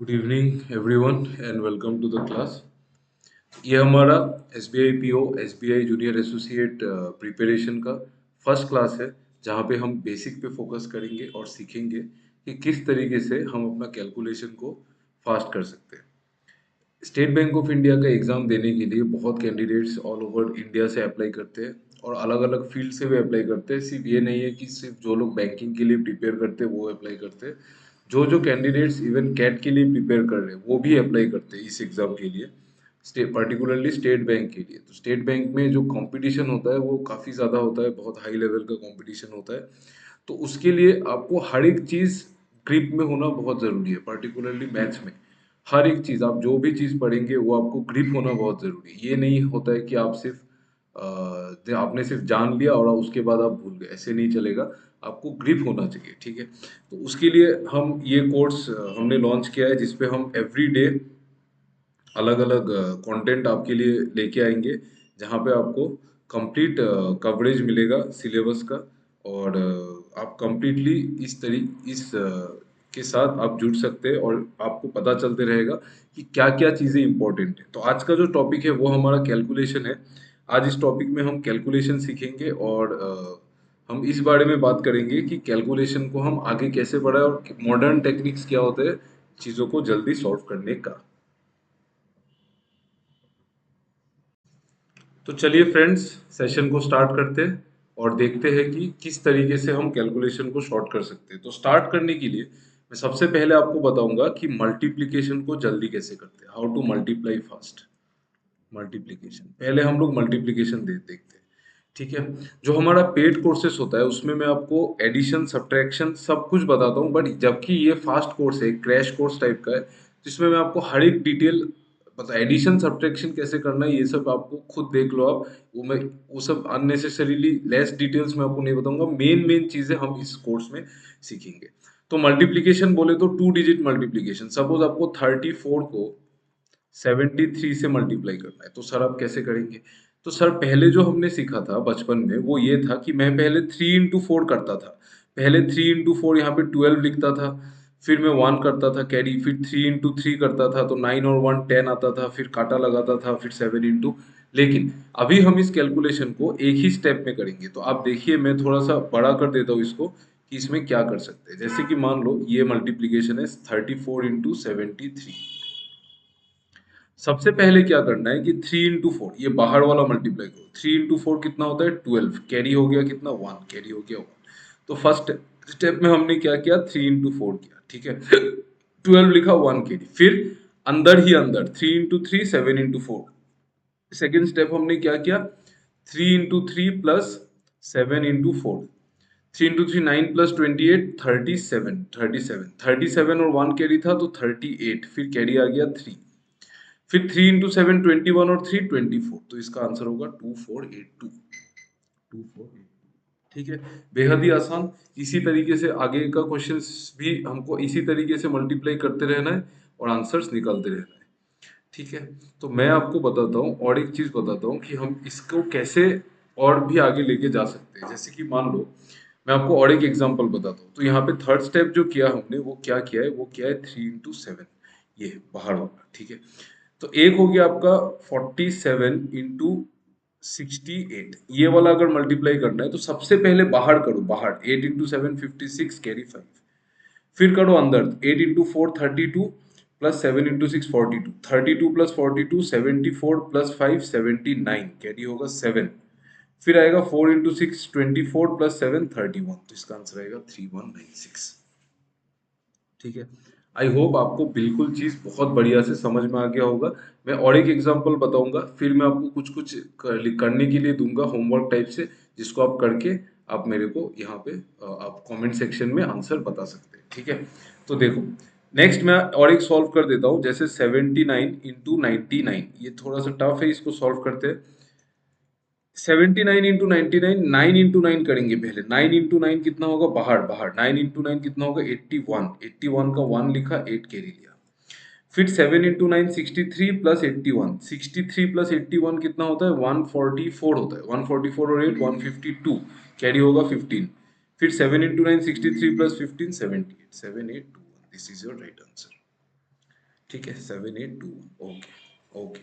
Good evening everyone and welcome to the class. ये हमारा S B I P O S B I junior associate preparation का first class है, जहाँ पे हम बेसिक पे फोकस करेंगे और सीखेंगे कि किस तरीके से हम अपना कैलकुलेशन को फास्ट कर सकते हैं। स्टेट बैंक ऑफ इंडिया का एग्ज़ाम देने के लिए बहुत कैंडिडेट्स ऑल ओवर इंडिया से अप्लाई करते हैं और अलग अलग फील्ड से भी अप्लाई करते हैं। सिर्फ ये नहीं है कि सिर्फ जो लोग बैंकिंग के लिए प्रिपेयर करते हैं वो अप्लाई करते हैं। जो जो कैंडिडेट्स इवन कैट के लिए प्रिपेयर कर रहे हैं वो भी अप्लाई करते हैं इस एग्ज़ाम के लिए, पर्टिकुलरली स्टेट बैंक के लिए। तो स्टेट बैंक में जो कंपटीशन होता है वो काफ़ी ज़्यादा होता है, बहुत हाई लेवल का कंपटीशन होता है। तो उसके लिए आपको हर एक चीज़ ग्रिप में होना बहुत ज़रूरी है, पर्टिकुलरली मैथ्स में। हर एक चीज़, आप जो भी चीज़ पढ़ेंगे वो आपको ग्रिप होना बहुत ज़रूरी है। ये नहीं होता है कि आप सिर्फ आपने सिर्फ जान लिया और उसके बाद आप भूल गए, ऐसे नहीं चलेगा। आपको ग्रिप होना चाहिए, ठीक है। तो उसके लिए हम ये कोर्स हमने लॉन्च किया है, जिसपे हम एवरी डे अलग अलग कंटेंट आपके लिए लेके आएंगे, जहाँ पे आपको कंप्लीट कवरेज मिलेगा सिलेबस का। और आप कंप्लीटली के साथ आप जुड़ सकते हैं और आपको पता चलते रहेगा कि क्या क्या चीज़ें इंपॉर्टेंट है। तो आज का जो टॉपिक है वो हमारा कैलकुलेशन है। आज इस टॉपिक में हम कैलकुलेशन सीखेंगे और हम इस बारे में बात करेंगे कि कैलकुलेशन को हम आगे कैसे बढ़ाएं और मॉडर्न टेक्निक्स क्या होते हैं चीज़ों को जल्दी सॉल्व करने का। तो चलिए फ्रेंड्स, सेशन को स्टार्ट करते हैं और देखते हैं कि किस तरीके से हम कैलकुलेशन को शॉर्ट कर सकते हैं। तो स्टार्ट करने के लिए मैं सबसे पहले आपको बताऊंगा कि मल्टीप्लिकेशन को जल्दी कैसे करते हैं, how to multiply fast. Multiplication, पहले हम लोग मल्टीप्लिकेशन देखते हैं, ठीक है। जो हमारा पेड कोर्सेस होता है उसमें मैं आपको एडिशन सब्ट्रैक्शन सब कुछ बताता हूँ, बट जबकि ये फास्ट कोर्स है, क्रैश कोर्स टाइप का है, जिसमें मैं आपको हर एक डिटेल बता, एडिशन सब्ट्रैक्शन कैसे करना है ये सब आपको खुद देख लो आप। वो सब अननेसेसरीली लेस डिटेल्स में आपको नहीं बताऊंगा, मेन मेन चीजें हम इस कोर्स में सीखेंगे। तो मल्टीप्लिकेशन बोले तो 2 डिजिट मल्टीप्लिकेशन, सपोज आपको 34 को 73 से मल्टीप्लाई करना है, तो सर आप कैसे करेंगे। तो सर पहले जो हमने सीखा था बचपन में वो ये था कि मैं पहले 3 into 4 करता था। पहले 3 into 4 यहाँ पे 12 लिखता था, फिर मैं 1 करता था कैरी, फिर 3 into 3 करता था तो 9 और 1 10 आता था, फिर काटा लगाता था, फिर 7 into। लेकिन अभी हम इस कैलकुलेशन को एक ही स्टेप में करेंगे। तो आप देखिए, मैं थोड़ा सा बड़ा कर देता हूँ इसको कि इसमें क्या कर सकते हैं। जैसे कि मान लो ये मल्टीप्लीकेशन है 34 into 73। सबसे पहले क्या करना है कि 3 into 4, ये बाहर वाला मल्टीप्लाई करो। 3 into 4 कितना होता है 12, कैरी हो गया कितना 1, कैरी हो गया 1। तो फर्स्ट स्टेप में हमने क्या किया, 3 into 4 किया, ठीक है। 12 लिखा 1 कैरी, फिर अंदर ही अंदर 3 into 3 7 into 4। सेकेंड स्टेप हमने क्या किया, 3 into 3 plus 7 into 4। 3 into 3 9 plus 28 37 और 1 कैरी था तो 38, फिर कैरी आ गया 3। फिर 3 into 7 21 और 3 24, तो इसका आंसर होगा 2482। 2482, ठीक है। बेहद ही आसान। इसी तरीके से आगे का क्वेश्चंस भी हमको इसी तरीके से मल्टीप्लाई करते रहना है और आंसर्स निकालते रहना है, ठीक है। तो मैं आपको बताता हूँ और एक चीज बताता हूँ कि हम इसको कैसे और भी आगे लेके जा सकते हैं। जैसे कि मान लो मैं आपको और एक एग्जांपल बताता हूँ। तो यहाँ पे थर्ड स्टेप जो किया हमने वो क्या किया है, वो किया है 3 into 7, ये बाहर वाला, ठीक है। तो एक हो गया आपका 47 into 68, ये वाला अगर मल्टीप्लाई करना है तो सबसे पहले बाहर करो, बाहर 8 into 7 56 कैरी 5। फिर करो अंदर 8 into 4 32 plus 7 into 6 42, 32 plus 42 74 plus 5 79, carry होगा 7। फिर आएगा 4 into 6 24 प्लस 7 31, तो इसका आंसर आएगा 3196, ठीक है। आई होप आपको बिल्कुल चीज बहुत बढ़िया से समझ में आ गया होगा। मैं और एक एग्जांपल बताऊंगा, फिर मैं आपको कुछ कुछ करने के लिए दूंगा होमवर्क टाइप से, जिसको आप करके आप मेरे को यहाँ पे आप कमेंट सेक्शन में आंसर बता सकते हैं, ठीक है। तो देखो, नेक्स्ट मैं और एक सॉल्व कर देता हूँ। जैसे 79 into 99, ये थोड़ा सा टफ है, इसको सॉल्व करते हैं। 79 into 99, 9 into 9 करेंगे पहले। 9 into 9 कितना होगा, बाहर बाहर 9 into 9 कितना होगा 81, 81 का 1 लिखा 8 कैरी लिया। फिर 7 into 9 63 प्लस 81, 63 प्लस 81 कितना होता है 144 होता है। 144 और 8 152, कैरी होगा 15। फिर 7 into 9 63 plus 15 78, 7821, this is your right answer. ठीक है, 782। Okay okay.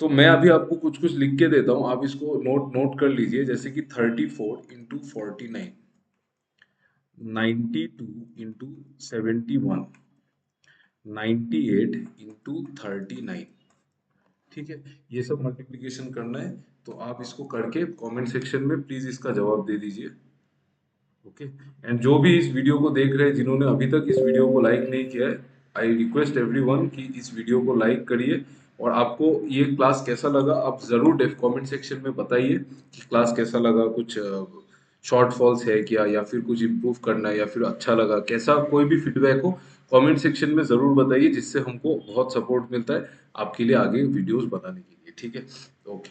तो मैं अभी आपको कुछ कुछ लिख के देता हूँ, आप इसको नोट नोट कर लीजिए। जैसे कि 34 इंटू 49, 92 इंटू 71, 98 इंटू 39। ठीक है, ये सब मल्टीप्लिकेशन करना है। तो आप इसको करके कमेंट सेक्शन में प्लीज इसका जवाब दे दीजिए। ओके। एंड जो भी इस वीडियो को देख रहे हैं, जिन्होंने अभी तक इस वीडियो को लाइक नहीं किया है, आई रिक्वेस्ट एवरीवन कि इस वीडियो को लाइक करिए। और आपको ये क्लास कैसा लगा आप जरूर डेफ कमेंट सेक्शन में बताइए कि क्लास कैसा लगा, कुछ शॉर्ट फॉल्स है क्या, या फिर कुछ इम्प्रूव करना है, या फिर अच्छा लगा, कैसा कोई भी फीडबैक हो कमेंट सेक्शन में जरूर बताइए, जिससे हमको बहुत सपोर्ट मिलता है आपके लिए आगे वीडियोस बनाने के लिए। ठीक है, ओके।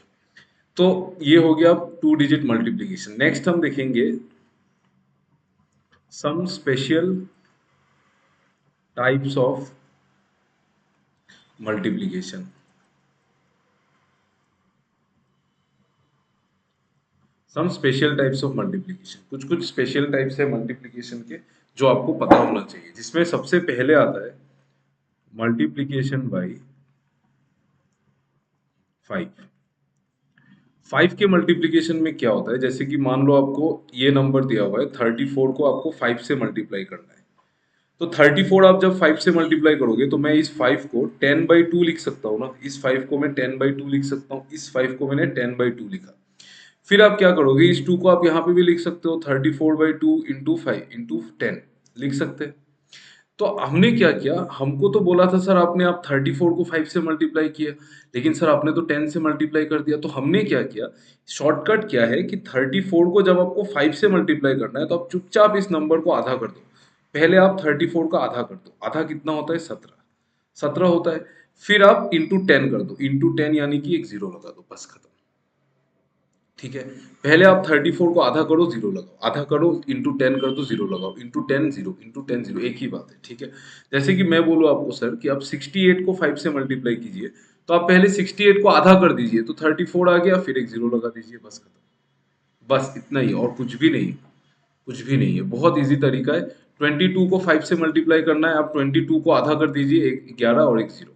तो ये हो गया 2 डिजिट मल्टीप्लीकेशन। नेक्स्ट हम देखेंगे some special types of multiplication। some special types of multiplication, कुछ कुछ स्पेशल टाइप्स है मल्टीप्लिकेशन के जो आपको पता होना चाहिए, जिसमें सबसे पहले आता है मल्टीप्लिकेशन बाय 5। 5 के मल्टीप्लिकेशन में क्या होता है, जैसे कि मान लो आपको ये नंबर दिया हुआ है 34 को आपको 5 से मल्टीप्लाई करना है। तो 34 आप जब 5 से मल्टीप्लाई करोगे तो मैं इस 5 को 10/2 लिख सकता हूँ ना, इस 5 को मैं 10/2 लिख सकता हूँ, इस 5 को मैंने 10/2 लिखा। फिर आप क्या करोगे, इस 2 को आप यहाँ पे भी लिख सकते हो, 34/2 इंटू 5 इंटू 10 लिख सकते हैं। तो हमने क्या किया, हमको तो बोला था सर आपने, आप 34 को 5 से मल्टीप्लाई किया, लेकिन सर आपने तो 10 से मल्टीप्लाई कर दिया। तो हमने क्या किया, शॉर्टकट क्या है कि 34 को जब आपको 5 से मल्टीप्लाई करना है तो आप चुपचाप इस नंबर को आधा कर दो। पहले आप 34 का आधा कर दो, आधा कितना होता है, 17। 17 होता है। फिर आप इंटू 10 कर दो, इंटू 10 यानी कि एक जीरो लगा दो, बस खत्म। ठीक है, पहले आप 34 को आधा करो, जीरो लगाओ, आधा करो, इंटू 10 कर दो, जीरो लगाओ, इंटू 10 जीरो, इंटू 10 जीरो, एक ही बात है। ठीक है, जैसे कि मैं बोलूँ आपको सर कि आप 68 को 5 से मल्टीप्लाई कीजिए, तो आप पहले 68 को आधा कर दीजिए तो 34 आ गया, फिर एक जीरो लगा दीजिए, बस खत्म। बस इतना ही, और कुछ भी नहीं, कुछ भी नहीं है, बहुत इजी तरीका है। 22 को 5 से मल्टीप्लाई करना है, आप 22 को आधा कर दीजिए, एक 11 और एक जीरो।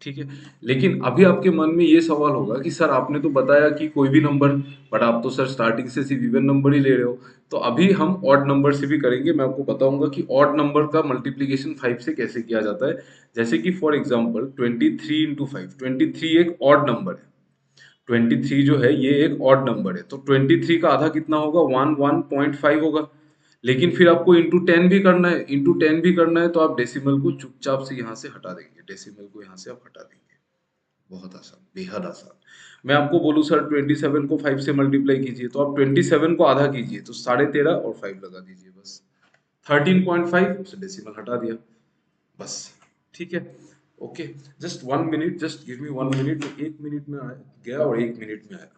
ठीक है, लेकिन अभी आपके मन में ये सवाल होगा कि सर आपने तो बताया कि कोई भी नंबर, बट आप तो सर स्टार्टिंग से सिर्फ इवन नंबर ही ले रहे हो। तो अभी हम ऑड नंबर से भी करेंगे, मैं आपको बताऊंगा कि ऑड नंबर का मल्टीप्लीकेशन 5 से कैसे किया जाता है। जैसे कि फॉर एग्जांपल 23 इंटू 5, 23 एक ऑड नंबर है। 23 जो है ये एक ऑड नंबर है, तो 23 का आधा कितना होगा, 1.5 होगा। लेकिन फिर आपको इंटू 10 भी करना है, इंटू 10 भी करना है, तो आप डेसिमल को चुपचाप से यहाँ से हटा देंगे, डेसिमल को यहाँ से आप हटा देंगे। बहुत आसान, बेहद आसान। मैं आपको बोलूँ सर 27 को 5 से मल्टीप्लाई कीजिए, तो आप 27 को आधा कीजिए, तो 13.5 और 5 लगा दीजिए, बस 13.5 से डेसिमल हटा दिया, बस। ठीक है, okay. Just 1 minute, just give me 1 minute, 1 minute में गया और 1 मिनट में आया।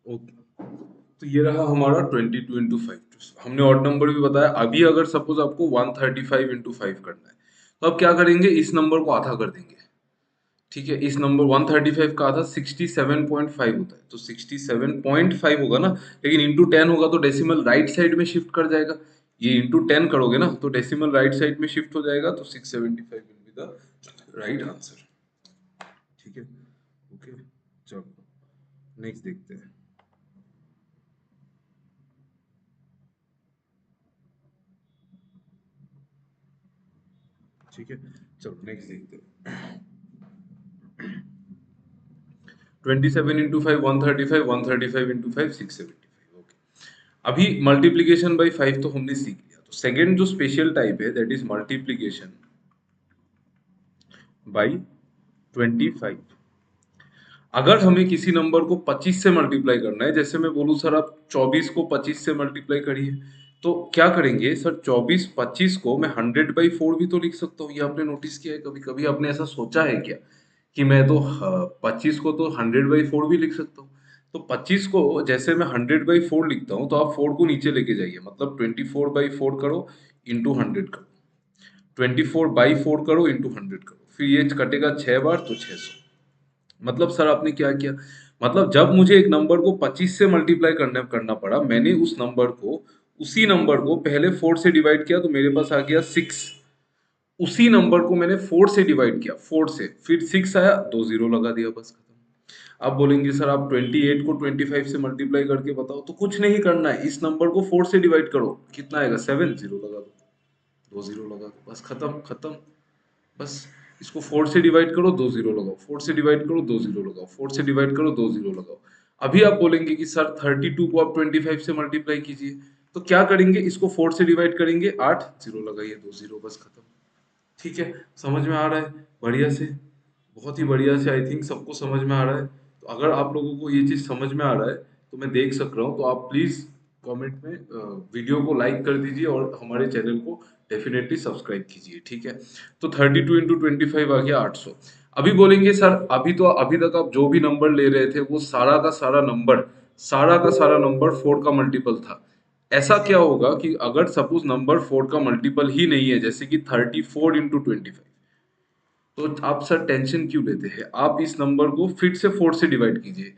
ओके, तो ये रहा हमारा 22 × 5। हमने ऑड नंबर भी बताया। अभी अगर सपोज आपको 135 × 5 करना है, तो आप क्या करेंगे, इस नंबर को आधा कर देंगे। ठीक है, इस नंबर 135 का आधा 67.5 होता है, तो 67.5 होगा ना, लेकिन इंटू 10 होगा तो डेसिमल राइट साइड में शिफ्ट कर जाएगा। ये इंटू 10 करोगे ना तो डेसिमल राइट साइड में शिफ्ट हो जाएगा, तो 675 will be the right answer. ठीक है, ओके, चलो नेक्स्ट देखते हैं। ठीक है, चलो नेक्स्ट देखते हैं। 27 × 5 135, 135 × 5 675। ओके, अभी मल्टीप्लीकेशन बाई 5 तो हमने सीख लिया। तो सेकंड जो स्पेशल टाइप है दैट इज मल्टीप्लीकेशन बाई 25। अगर हमें किसी नंबर को 25 से मल्टीप्लाई करना है, जैसे मैं बोलूं सर आप 24 को 25 से मल्टीप्लाई करिए, तो क्या करेंगे सर, 24 25 को मैं 100/4 भी तो लिख सकता हूँ। ये आपने नोटिस किया है? कभी कभी आपने ऐसा सोचा है क्या कि मैं तो 25 को तो 100/4 भी लिख सकता हूँ? तो 25 को जैसे मैं 100/4 लिखता हूँ, तो आप 4 को नीचे लेके जाइए, मतलब 24/4 करो, इंटू 100 करो, 24/4 करो, इंटू 100 करो, फिर ये कटेगा 6 बार तो 600। मतलब सर आपने क्या किया, मतलब जब मुझे एक नंबर को 25 से मल्टीप्लाई करना पड़ा, मैंने उस नंबर को, उसी नंबर को पहले 4 से डिवाइड किया तो मेरे पास आ गया 6। उसी नंबर को मैंने 4 से डिवाइड किया, 4 से, फिर 6 आया, 2 जीरो लगा दिया, बस खत्म। आप बोलेंगे सर आप 28 को 25 से मल्टीप्लाई करके बताओ, तो कुछ नहीं करना है, इस नंबर को 4 से डिवाइड करो, कितना आएगा 7, जीरो लगा दो, 2 जीरो लगा दो, बस खत्म खत्म। बस इसको 4 से डिवाइड करो, 2 जीरो लगाओ, 4 से डिवाइड करो, 2 जीरो लगाओ, 4 से डिवाइड करो, 2 जीरो लगाओ। अभी आप बोलेंगे कि सर 32 को आप 25 से मल्टीप्लाई कीजिए, तो क्या करेंगे, इसको 4 से डिवाइड करेंगे, 8 जीरो लगाइए, 2 जीरो, बस खत्म। ठीक है, समझ में आ रहा है? बढ़िया से, बहुत ही बढ़िया से, आई थिंक सबको समझ में आ रहा है। तो अगर आप लोगों को ये चीज समझ में आ रहा है, तो मैं देख सक रहा हूँ, तो आप प्लीज कमेंट में वीडियो को लाइक कर दीजिए और हमारे चैनल को डेफिनेटली सब्सक्राइब कीजिए। ठीक है, तो 32 × 25 आ गया 800। अभी बोलेंगे सर अभी तो, अभी तक आप जो भी नंबर ले रहे थे वो सारा का सारा नंबर 4 का मल्टीपल था। ऐसा क्या होगा कि अगर सपोज नंबर 4 का मल्टीपल ही नहीं है, जैसे कि 34 × 25, तो आप सर टेंशन क्यों लेते हैं, आप इस नंबर को फिर से 4 से डिवाइड कीजिए।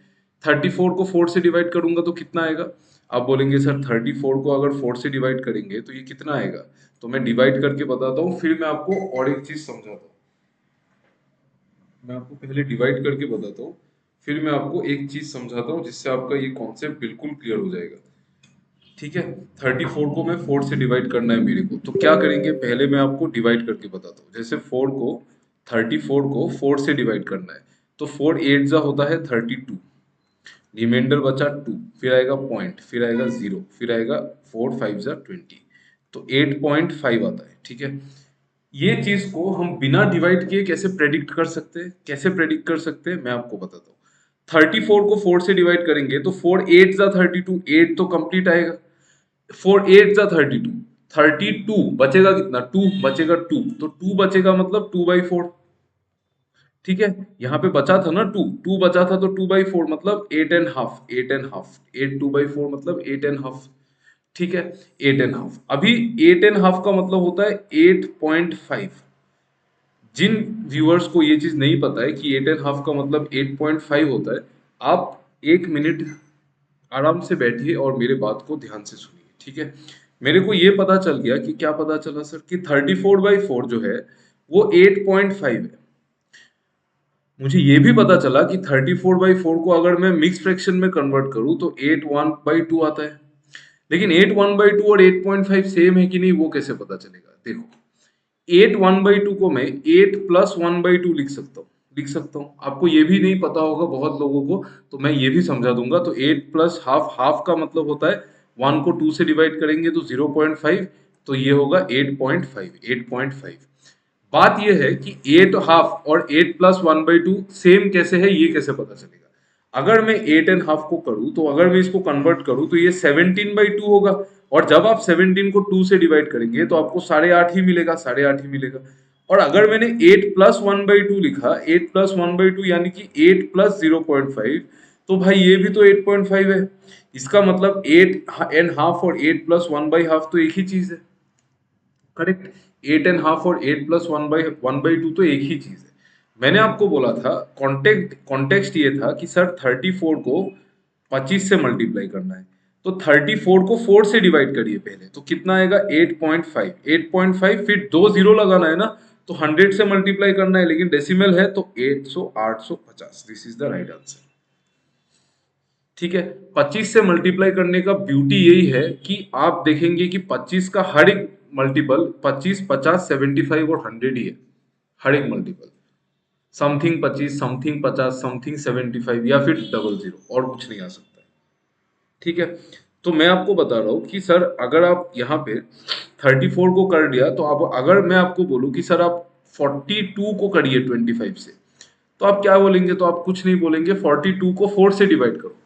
34 को 4 से डिवाइड करूंगा तो कितना आएगा? आप बोलेंगे सर 34 को अगर 4 से डिवाइड करेंगे तो ये कितना आएगा? तो मैं डिवाइड करके बताता हूँ, फिर मैं आपको और एक चीज समझाता हूँ। मैं आपको पहले डिवाइड करके बताता हूँ, फिर मैं आपको एक चीज समझाता हूँ, जिससे आपका ये कॉन्सेप्ट बिल्कुल क्लियर हो जाएगा। ठीक है, 34 को मैं 4 से डिवाइड करना है मेरे को, तो क्या करेंगे, पहले मैं आपको डिवाइड करके बताता हूँ। जैसे 34 को 4 से डिवाइड करना है, तो 4 8 जा होता है 32, रिमाइंडर बचा 2, फिर आएगा पॉइंट, फिर आएगा 0, फिर आएगा 4 5 जा 20, तो 8.5 आता है। ठीक है, ये चीज को हम बिना डिवाइड किए कैसे प्रेडिक्ट कर सकते हैं, कैसे प्रेडिक्ट कर सकते हैं, मैं आपको बताता हूँ। 34 को 4 से डिवाइड करेंगे तो 4 8 जा 32, 8 तो कंप्लीट आएगा, 4 8 जा 32, 32 बचेगा कितना, 2 बचेगा, 2 तो 2 बचेगा मतलब 2/4। ठीक है, यहाँ पे बचा था ना 2, 2 बचा था तो 2/4 मतलब 8.5, 8.5, 8 2/4 मतलब 8.5। ठीक है, 8.5, अभी 8.5 का मतलब होता है 8.5। जिन व्यूअर्स को ये चीज नहीं पता है कि 8.5 का मतलब 8.5 होता है, आप 1 मिनट आराम से बैठिए और मेरे बात को ध्यान से सुनिए। ठीक है, मेरे को ये पता चल गया कि, क्या पता चला सर, कि 34/4 जो है वो 8.5 है। मुझे ये भी पता चला कि 34/4 को अगर मैं मिक्स फ्रैक्शन में कन्वर्ट करूं तो 8 1/2 आता है। लेकिन 8 1/2 और 8.5 सेम है कि नहीं, वो कैसे पता चलेगा? देखो, 8 1/2 को मैं 8 + 1/2 लिख सकता हूँ। आपको ये भी नहीं पता होगा बहुत लोगों को, तो मैं ये भी समझा दूंगा। तो 8 + हाफ, हाफ का मतलब होता है 1 को 2 से डिवाइड करेंगे तो 0.5, तो ये होगा 8.5, 8.5। बात यह है कि 8 हाफ और 8 + 1/2 सेम कैसे है, ये कैसे पता चलेगा? अगर मैं 8.5 को करूं, तो अगर मैं इसको कन्वर्ट करूं तो ये 17/2 होगा, और जब आप 17 को 2 से डिवाइड करेंगे तो आपको 8.5 ही मिलेगा, 8.5 ही मिलेगा। और अगर मैंने 8 + 1/2 लिखा, 8 + 1/2 यानी कि 8 + 0.5, तो भाई ये भी तो 8.5 है। इसका मतलब 8.5 और 8+1/2 तो एक ही चीज है। करेक्ट। 8.5 और 8+1/2 तो एक ही चीज है। मैंने आपको बोला था, कॉन्टेक्स्ट ये था कि सर 34 को 25 से मल्टीप्लाई करना है। तो 34 को 4 से डिवाइड करिए पहले, तो कितना आएगा? 8.5। 8.5 फिर 2 जीरो लगाना है ना, तो 100 से मल्टीप्लाई करना है, लेकिन डेसिमल है तो 800 850। This is the right answer. ठीक है। 25 से मल्टीप्लाई करने का ब्यूटी यही है कि आप देखेंगे कि 25 का हर एक मल्टीपल 25, 50, 75 और 100 ही है। हर एक मल्टीपल समथिंग 25, समथिंग 50, समथिंग 75 या फिर डबल जीरो, और कुछ नहीं आ सकता है। ठीक है। तो मैं आपको बता रहा हूँ कि सर अगर आप यहाँ पे 34 को कर दिया, तो आप अगर मैं आपको बोलूँ कि सर आप 42 को करिए 25 से, तो आप क्या बोलेंगे? तो आप कुछ नहीं बोलेंगे, 42 को 4 से डिवाइड करो।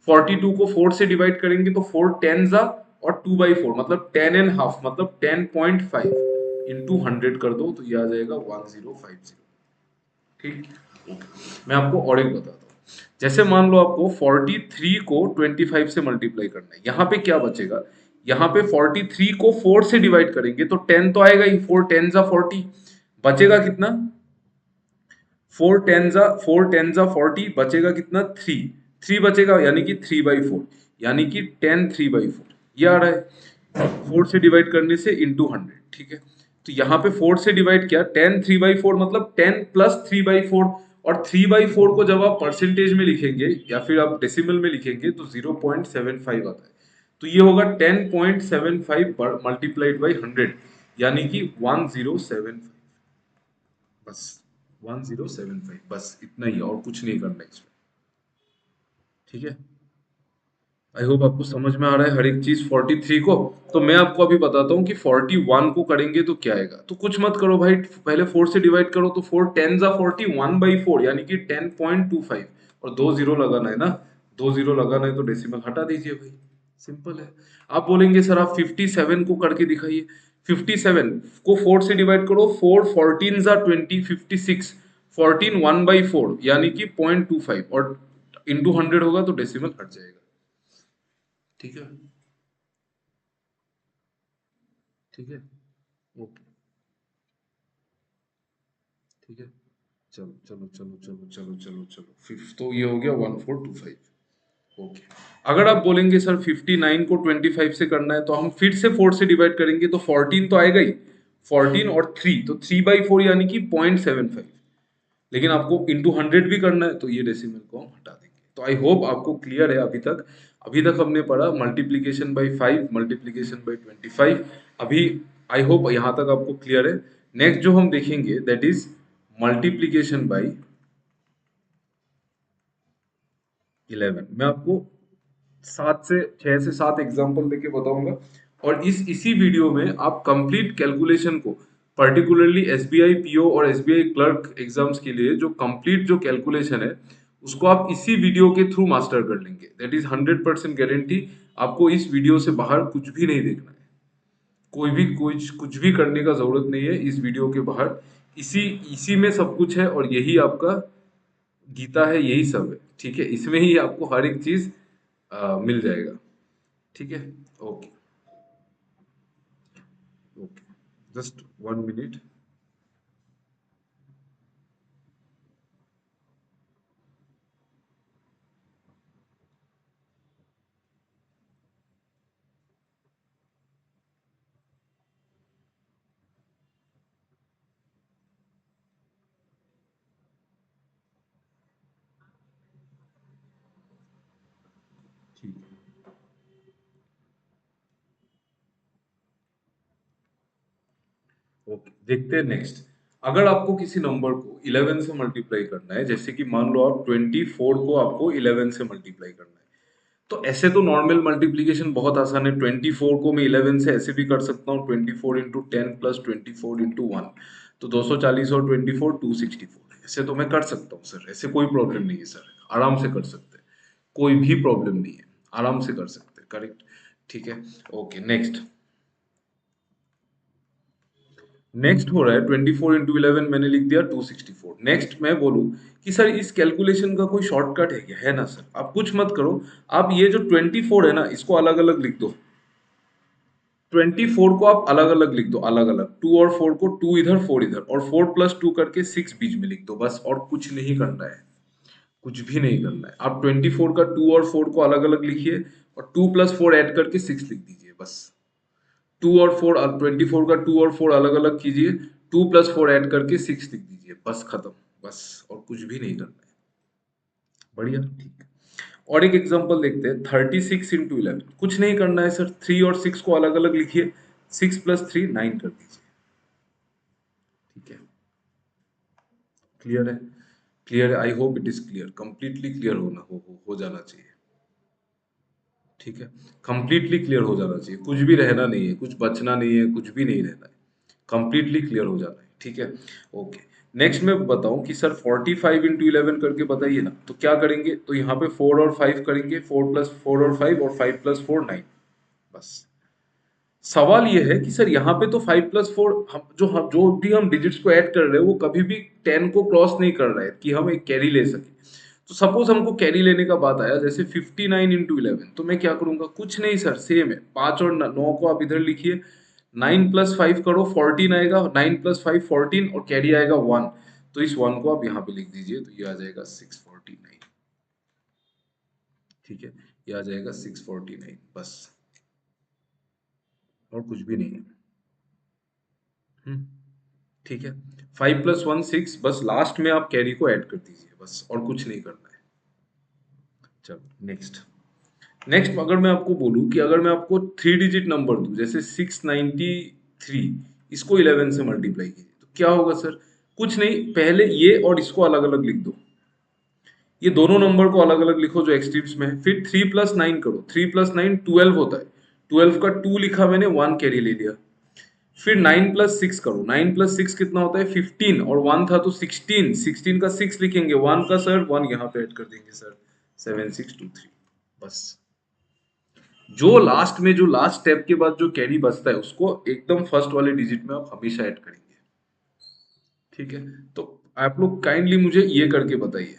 42 को 4 से डिवाइड करेंगे तो 4 टेन जा और 2/4 मतलब 10.5 मतलब 10.5 इंटू 100 कर दो, तो ये आ जाएगा 1050। ठीक। मैं आपको और एक बताता हूँ। जैसे मान लो आपको 43 को 25 से मल्टीप्लाई करना है, यहाँ पे क्या बचेगा? यहाँ पे 43 को 4 से डिवाइड करेंगे तो 10 तो आएगा ही, 4 टेन जा 40। बचेगा कितना? 4 टेन जा 40, बचेगा कितना? 3। 3 बचेगा, यानी कि 3/4, यानी कि 10 3/4 ये आ रहा है 4 से डिवाइड करने से इंटू 100। ठीक है। तो यहाँ पे 4 से डिवाइड किया, 10 3/4 मतलब 10 प्लस 3/4। और 3/4 को जब आप परसेंटेज में लिखेंगे या फिर आप डेसिमल में लिखेंगे तो 0.75 आता है। तो ये होगा 10.75 मल्टीप्लाइड बाई 100, यानी कि 1075। बस 1075, बस इतना ही है, और कुछ नहीं करना है इसमें। ठीक है। आई होप आपको समझ में आ रहा है हर एक चीज। 43 को तो मैं आपको अभी बताता हूँ कि 41 को करेंगे तो क्या आएगा। तो कुछ मत करो भाई, पहले 4 से डिवाइड करो, तो 4 टेन जा 40, 1/4 यानी कि 10.25, और 2 जीरो लगाना है ना। 2 जीरो लगाना है तो डेसिमल हटा दीजिए भाई, सिंपल है। आप बोलेंगे सर आप 57 को करके दिखाइए। 57 को 4 से डिवाइड करो, 4 14 जा 20, 56। 14 1/4 यानी कि 0.25, और इंटू 100 होगा तो डेसिमल हट जाएगा। ठीक है। ठीक है। ओके। ठीक है। चलो चलो चलो चलो चलो चलो चलो, फिफ्थ तो ये हो गया 1425। ओके। अगर आप बोलेंगे सर 59 को 25 से करना है, तो हम फिर से 4 से डिवाइड करेंगे तो 14 तो आएगा ही। 14 और 3 तो 3/4 यानी कि 0.75। लेकिन आपको इंटू 100 भी करना है, तो ये डेसिमल को हम हटा देंगे। तो आई होप आपको क्लियर है अभी तक। अभी तक हमने पढ़ा मल्टीप्लीकेशन बाई 5, मल्टीप्लीकेशन बाई 25। अभी आई होप यहाँ तक आपको क्लियर है। नेक्स्ट जो हम देखेंगे दैट इज मल्टीप्लीकेशन बाई 11। मैं आपको 6 से 7 एग्जाम्पल देके बताऊंगा, और इसी वीडियो में आप कंप्लीट कैलकुलेशन को, पर्टिकुलरली एसबीआई पीओ और एसबीआई क्लर्क एग्जाम्स के लिए जो कंप्लीट जो कैलकुलेशन है, उसको आप इसी वीडियो के थ्रू मास्टर कर लेंगे। That is 100% guarantee. आपको इस वीडियो से बाहर कुछ भी नहीं देखना है। कोई भी कुछ भी करने का जरूरत नहीं है इस वीडियो के बाहर। इसी इसी में सब कुछ है, और यही आपका गीता है, यही सब है। ठीक है। इसमें ही आपको हर एक चीज मिल जाएगा। ठीक है। ओके। ओके। Just 1 minute. ठीक है। ओके, देखते हैं नेक्स्ट। अगर आपको किसी नंबर को 11 से मल्टीप्लाई करना है, जैसे कि मान लो आप 24 को आपको 11 से मल्टीप्लाई करना है, तो ऐसे तो नॉर्मल मल्टीप्लीकेशन बहुत आसान है। 24 को मैं 11 से ऐसे भी कर सकता हूँ, 24 × 10 प्लस 24 × 1, तो 240, और 24 264। ऐसे तो मैं कर सकता हूँ सर, ऐसे कोई प्रॉब्लम नहीं है सर, आराम से कर सकते हैं। कोई भी प्रॉब्लम नहीं है, आराम से कर सकते हैं। करेक्ट। ठीक है। ओके। नेक्स्ट। नेक्स्ट हो रहा है 24 × 11, मैंने लिख दिया 264। नेक्स्ट मैं बोलूं कि सर इस कैलकुलेशन का कोई शॉर्टकट है क्या? है ना सर, आप कुछ मत करो। आप ये जो 24 है ना, इसको अलग अलग लिख दो। 24 को आप अलग अलग लिख दो, अलग अलग। 2 और 4 को, 2 इधर 4 इधर, और 4 + 2 करके 6 बीच में लिख दो, बस। और कुछ नहीं करना है, कुछ भी नहीं करना है। आप 24 का 2 और 4 को अलग अलग लिखिए, और 2 + 4 ऐड करके 6 लिख दीजिए, बस। 2 और 4, 24 का 2 और 4 अलग अलग कीजिए, 2 + 4 ऐड करके 6 लिख दीजिए, बस खत्म। बस, और कुछ भी नहीं करना है। बढ़िया, ठीक है। और एक एग्जांपल देखते हैं, 36 × 11। कुछ नहीं करना है सर, 3 और 6 को अलग अलग लिखिए, 6 + 3 9 कर दीजिए। ठीक है, क्लियर है? क्लियर है, I hope it is clear, completely clear होना हो जाना चाहिए। ठीक है, कंप्लीटली क्लियर हो जाना चाहिए, कुछ भी रहना नहीं है, कुछ बचना नहीं है, कुछ भी नहीं रहना है, कंप्लीटली क्लियर हो जाना है। ठीक है, ओके। नेक्स्ट मैं बताऊं कि सर 45 × 11 करके बताइए ना, तो क्या करेंगे? तो यहाँ पे 4 और 5 करेंगे, 4 + 4 और 5, और 5 + 4 9, बस। सवाल ये है कि सर यहाँ पे तो 5 + 4, हम जो भी हम डिजिट्स को ऐड कर रहे हैं वो कभी भी 10 को क्रॉस नहीं कर रहा है कि हम एक कैरी ले सके। तो सपोज हमको कैरी लेने का बात आया, जैसे 59 × 11, तो मैं क्या करूंगा? कुछ नहीं सर, सेम है। 5 और 9 को आप इधर लिखिए, 9 + 5 करो, 14 आएगा। 9 + 5 14, और कैरी आएगा 1। तो इस 1 को आप यहाँ पे लिख दीजिए, तो ये आ जाएगा 649। ठीक है, ये आ जाएगा 649, बस। और कुछ भी नहीं है। हम्म, ठीक है। 5 + 1 6, बस लास्ट में आप कैरी को ऐड कर दीजिए, बस, और कुछ नहीं करना है। चलो नेक्स्ट। नेक्स्ट अगर मैं आपको बोलूं कि अगर मैं आपको 3 डिजिट नंबर दूं, जैसे 693, इसको 11 से मल्टीप्लाई कीजिए, तो क्या होगा सर? कुछ नहीं, पहले ये और इसको अलग अलग लिख दो। ये दोनों नंबर को अलग अलग लिखो जो एक्सट्रीम्स में है। फिर 3 + 9 करो, 3 + 9 12 होता है। 12 का 2 लिखा मैंने, 1 कैरी ले लिया। फिर 9 + 6 करो, 9 + 6 कितना होता है? 15, और 1 था तो 16, 16 का 6 लिखेंगे, 1 का सर 1 यहाँ पे ऐड कर देंगे सर, 7623, बस। जो लास्ट में, जो लास्ट स्टेप के बाद जो कैरी बचता है, उसको एकदम फर्स्ट वाले डिजिट में आप हमेशा ऐड करेंगे। ठीक है, तो आप लोग काइंडली मुझे ये करके बताइए।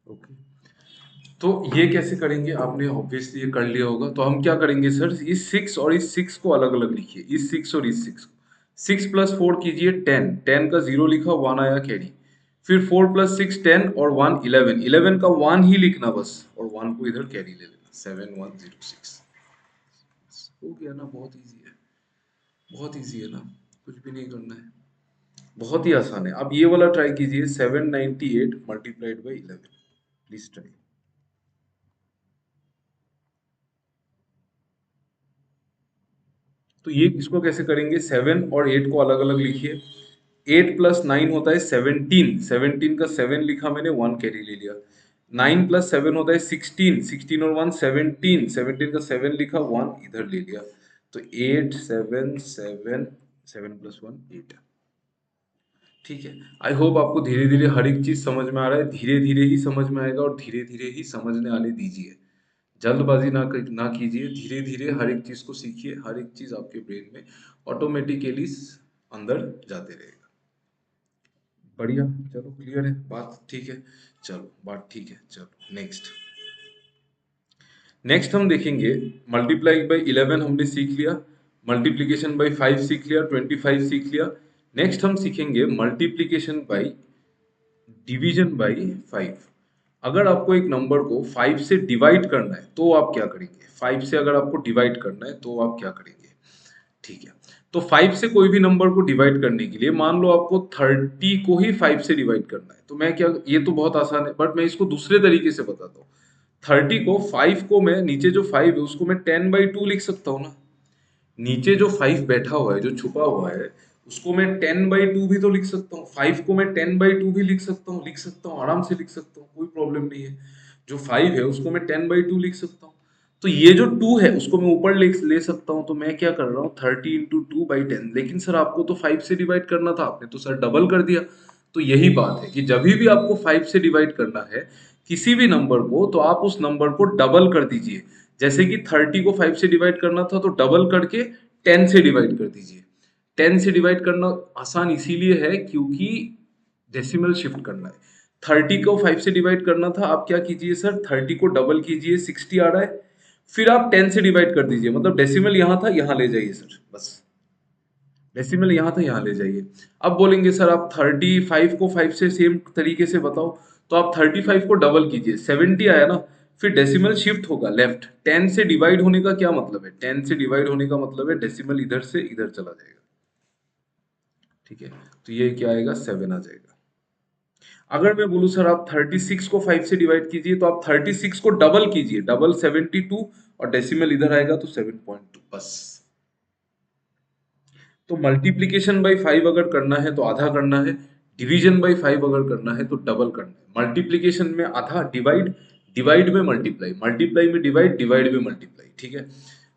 ओके, तो ये कैसे करेंगे? आपने ऑब्वियसली ये कर लिया होगा। तो हम क्या करेंगे सर, इस 6 और इस 6 को अलग अलग लिखिए, इस 6 और इस 6 को। 6 + 4 कीजिए, 10, 10 का 0 लिखा, 1 आया कैरी। फिर 4 + 6 10, और 1 11, 11 का 1 ही लिखना बस, और 1 को इधर कैरी ले लेना, 7106। हो गया ना, बहुत इजी है, बहुत इजी है ना, कुछ भी नहीं करना है, बहुत ही आसान है। अब ये वाला ट्राई कीजिए, 798 मल्टीप्लाइड बाई 11, प्लीज ट्राई। तो ये इसको कैसे करेंगे? 7 और 8 को अलग अलग लिखिए। 8 + 9 होता है 17, 17 का 7 लिखा मैंने, 1 कैरी ले लिया। 9 + 7 होता है 16, 16 और 1 17, 17 का 7 लिखा, 1 इधर ले लिया। तो 8 7 7, 7 + 1 8। ठीक है, आई होप आपको धीरे धीरे हर एक चीज समझ में आ रहा है। धीरे धीरे ही समझ में आएगा, और धीरे धीरे ही समझने आने दीजिए। जल्दबाजी ना कीजिए, धीरे धीरे हर एक चीज को सीखिए, हर एक चीज आपके ब्रेन में ऑटोमेटिकली अंदर जाते रहेगा। बढ़िया, चलो क्लियर है बात, ठीक है। चलो बात ठीक है, चलो नेक्स्ट। नेक्स्ट हम देखेंगे मल्टीप्लाई बाई 11 हमने सीख लिया, मल्टीप्लीकेशन बाई 5 सीख लिया, 25 सीख लिया। नेक्स्ट हम सीखेंगे मल्टीप्लीकेशन बाई डिवीजन बाई 5। अगर आपको एक नंबर को 5 से डिवाइड करना है तो आप क्या करेंगे? 5 से अगर आपको डिवाइड करना है तो आप क्या करेंगे? ठीक है, तो 5 से कोई भी नंबर को डिवाइड करने के लिए मान लो आपको 30 को ही 5 से डिवाइड करना है, तो मैं क्या, ये तो बहुत आसान है बट मैं इसको दूसरे तरीके से बताता हूँ। 30 को 5 को मैं, नीचे जो 5 है उसको मैं 10/2 लिख सकता हूँ ना। नीचे जो 5 बैठा हुआ है, जो छुपा हुआ है, उसको मैं 10/2 भी तो लिख सकता हूँ। 5 को मैं 10/2 भी लिख सकता हूँ, आराम से लिख सकता हूँ, कोई प्रॉब्लम नहीं है। जो 5 है उसको मैं 10/2 लिख सकता हूँ। तो ये जो 2 है उसको मैं ऊपर ले सकता हूँ, तो मैं क्या कर रहा हूँ, 30 × 2/10। लेकिन सर आपको तो 5 से डिवाइड करना था, आपने तो सर डबल कर दिया। तो यही बात है कि जब भी आपको 5 से डिवाइड करना है किसी भी नंबर को, तो आप उस नंबर को डबल कर दीजिए। जैसे कि 30 को 5 से डिवाइड करना था तो डबल करके 10 से डिवाइड कर दीजिए। 10 से डिवाइड करना आसान इसीलिए है क्योंकि डेसिमल शिफ्ट करना है। 30 को 5 से डिवाइड करना था, आप क्या कीजिए सर, 30 को डबल कीजिए, 60 आ रहा है, फिर आप 10 से डिवाइड कर दीजिए, मतलब डेसिमल यहाँ था यहाँ ले जाइए सर, बस डेसिमल यहाँ था यहाँ ले जाइए। अब बोलेंगे सर आप 35 को 5 से सेम तरीके से बताओ, तो आप 35 को डबल कीजिए, 70 आया ना, फिर डेसिमल शिफ्ट होगा लेफ्ट। 10 से डिवाइड होने का क्या मतलब है? 10 से डिवाइड होने का मतलब है डेसिमल इधर से इधर चला जाएगा। ठीक है, तो ये क्या आएगा, 7 आ जाएगा। अगर मैं बोलूं सर आप 36 को 5 से डिवाइड कीजिए, तो आप 36 को डबल कीजिए, डबल 72, और डेसिमल इधर आएगा तो 7.2, बस। तो मल्टीप्लीकेशन बाई 5 अगर करना है तो आधा करना है, डिवीजन बाई 5 अगर करना है तो डबल करना है। मल्टीप्लीकेशन में आधा डिवाइड, डिवाइड में मल्टीप्लाई, मल्टीप्लाई में डिवाइड, डिवाइड में मल्टीप्लाई, ठीक है।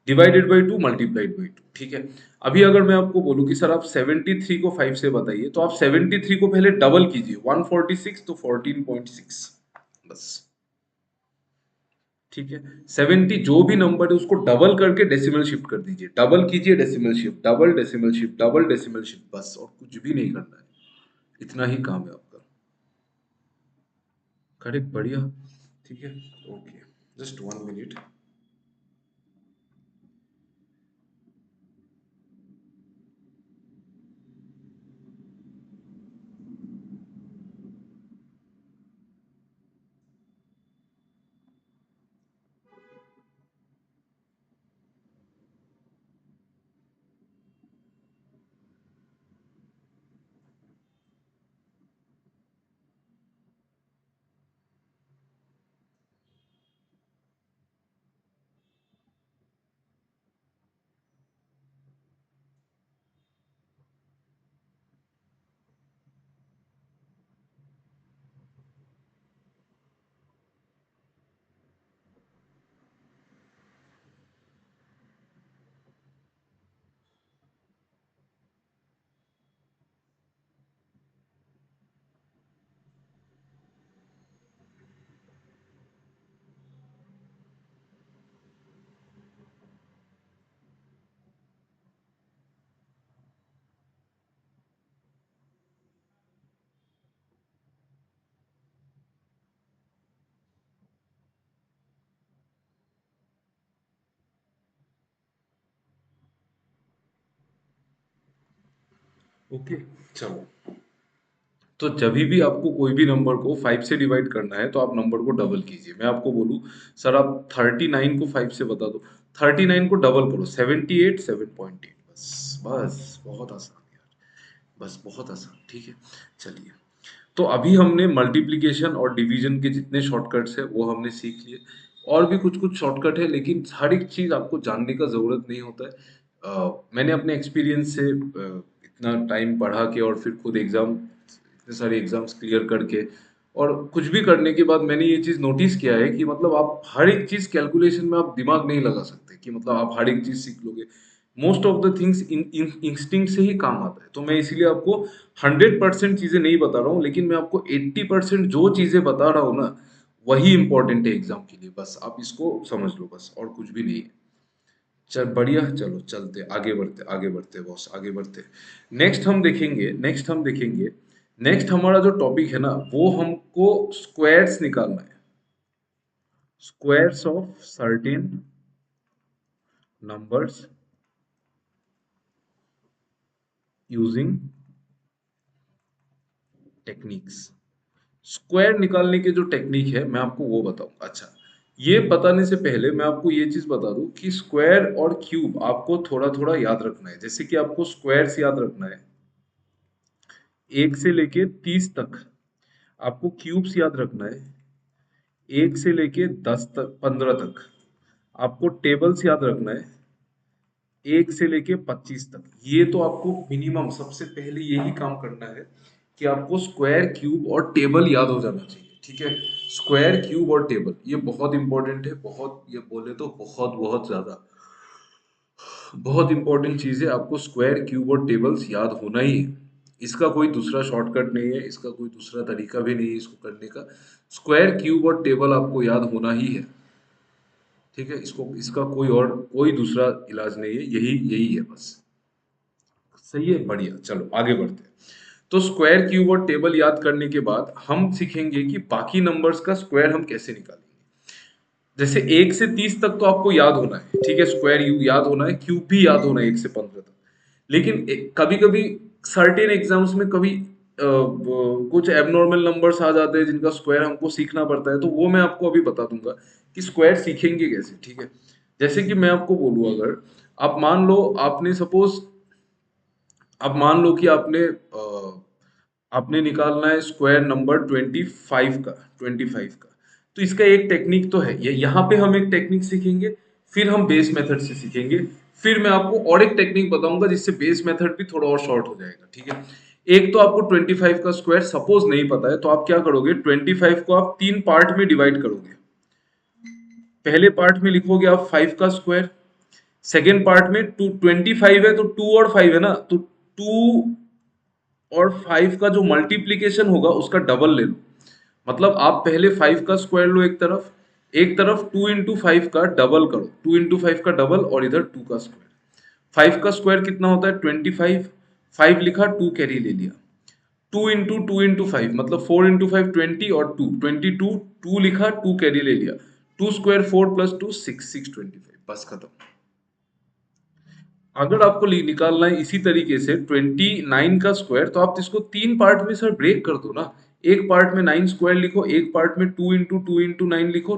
डिवाइडेड बाई 2, मल्टीप्लाइड बाई 2, ठीक है। अभी अगर मैं आपको बोलूं कि सर आप 73 को 5 से बताइए, तो आप 73 को पहले डबल कीजिए, 146 तो 14.6, बस। ठीक है, 70 जो भी नंबर है उसको डबल करके डेसिमल शिफ्ट कर दीजिए, डबल कीजिए decimal shift, double decimal shift, double decimal shift, बस, और कुछ भी नहीं करना है, इतना ही काम है आपका। करेक्ट, बढ़िया, ठीक है, ओके, जस्ट 1 मिनट। ओके, चलो। तो जब भी आपको कोई भी नंबर को 5 से डिवाइड करना है तो आप नंबर को डबल कीजिए। मैं आपको बोलूं सर आप 39 को 5 से बता दो, 39 को डबल करो, 78, 7.8, बस बस, बहुत आसान यार, बस बहुत आसान, ठीक है। चलिए, तो अभी हमने मल्टीप्लिकेशन और डिवीजन के जितने शॉर्टकट्स है वो हमने सीख लिए। और भी कुछ कुछ शॉर्टकट है, लेकिन हर एक चीज आपको जानने का जरूरत नहीं होता है। मैंने अपने एक्सपीरियंस से इतना टाइम पढ़ा के और फिर खुद एग्जाम, इतने सारे एग्जाम्स क्लियर करके और कुछ भी करने के बाद मैंने ये चीज नोटिस किया है कि मतलब आप हर एक चीज कैलकुलेशन में आप दिमाग नहीं लगा सकते कि मतलब आप हर एक चीज सीख लोगे। Most of the things instinct से ही काम आता है। तो मैं इसीलिए आपको 100% चीजें नहीं बता रहा हूँ, लेकिन मैं आपको 80% जो चीजें बता रहा हूँ ना, वही इंपॉर्टेंट है एग्जाम के लिए, बस आप इसको समझ लो, बस और कुछ भी नहीं है। चल बढ़िया, चलो चलते आगे बढ़ते आगे बढ़ते बॉस, आगे बढ़ते। नेक्स्ट हमारा जो टॉपिक है ना, वो हमको स्क्वायर्स निकालना है। Squares of certain numbers using techniques. Square निकालने के जो टेक्निक है मैं आपको वो बताऊंगा। अच्छा, ये बताने से पहले मैं आपको ये चीज बता दूं कि स्क्वायर और क्यूब आपको थोड़ा थोड़ा याद रखना है। जैसे कि आपको स्क्वायर्स याद रखना है 1 से लेके 30 तक, आपको क्यूब्स याद रखना है 1 से लेके 10 तक 15 तक, आपको टेबल्स याद रखना है 1 से लेके 25 तक। ये तो आपको मिनिमम सबसे पहले यही काम करना है कि आपको स्क्वायर क्यूब और टेबल याद हो जाना चाहिए। ठीक है, स्क्वायर क्यूब और टेबल ये बहुत इंपॉर्टेंट है, बहुत, ये बोले तो बहुत बहुत ज्यादा बहुत इंपॉर्टेंट चीज है। आपको स्क्वायर क्यूब और टेबल्स याद होना ही है। इसका कोई दूसरा शॉर्टकट नहीं है, इसका कोई दूसरा तरीका भी नहीं है इसको करने का। स्क्वायर क्यूब और टेबल आपको याद होना ही है। ठीक है, इसको, इसका कोई दूसरा इलाज नहीं है, यही यही है बस। सही है, बढ़िया, चलो आगे बढ़ते हैं। तो स्क्वायर क्यूब और टेबल याद करने के बाद हम सीखेंगे कि बाकी नंबर्स का स्क्वायर हम कैसे निकालेंगे। जैसे 1 से 30 तक तो आपको याद होना है, ठीक है, स्क्वायर यू याद होना है, क्यूब भी याद होना है 1 से 15 तक। लेकिन कभी कभी सर्टेन एग्जाम्स में कभी कुछ एबनॉर्मल नंबर्स आ जाते हैं जिनका स्क्वायर हमको सीखना पड़ता है, तो वो मैं आपको अभी बता दूंगा कि स्क्वायर सीखेंगे कैसे। ठीक है, जैसे कि मैं आपको बोलूँ, अगर आप मान लो, आपने सपोज, अब मान लो कि आपने निकालना है स्क्वायर नंबर 25 का। तो इसका एक टेक्निक तो है, ये यहाँ पे हम एक टेक्निक सीखेंगे, फिर हम बेस मेथड से सीखेंगे, फिर मैं आपको और एक टेक्निक बताऊंगा जिससे बेस मेथड भी थोड़ा और शॉर्ट हो जाएगा। ठीक है, एक तो आपको 25 का स्क्वायर सपोज नहीं पता है, तो आप क्या करोगे, 25 को आप 3 पार्ट में डिवाइड करोगे। पहले पार्ट में लिखोगे आप 5 का स्क्वायर, सेकेंड पार्ट में 25 है तो 2 और 5 है ना, तो 2 और 5 का जो मल्टीप्लीकेशन होगा उसका डबल ले लो। मतलब आप पहले 5 का स्क्वायर लो एक तरफ 2 इंटू 5 का डबल करो, 2 इंटू 5 का डबल, और इधर 2 का स्क्वायर। 5 का स्क्वायर कितना होता है, 25। 5 लिखा, 2 कैरी ले लिया, 2 इंटू 5 मतलब 4 इंटू 5 20, और 22, 2 लिखा, 2 कैरी ले लिया, 2 स्क्वायर 4 प्लस 2 6, 625, बस खत्म। अगर आपको निकालना है इसी तरीके से 29 का स्क्वायर, तो आप इसको 3 पार्ट में सर ब्रेक कर दो ना। एक पार्ट में 9 स्क्वायर लिखो, एक पार्ट में 2 इंटू 9 लिखो।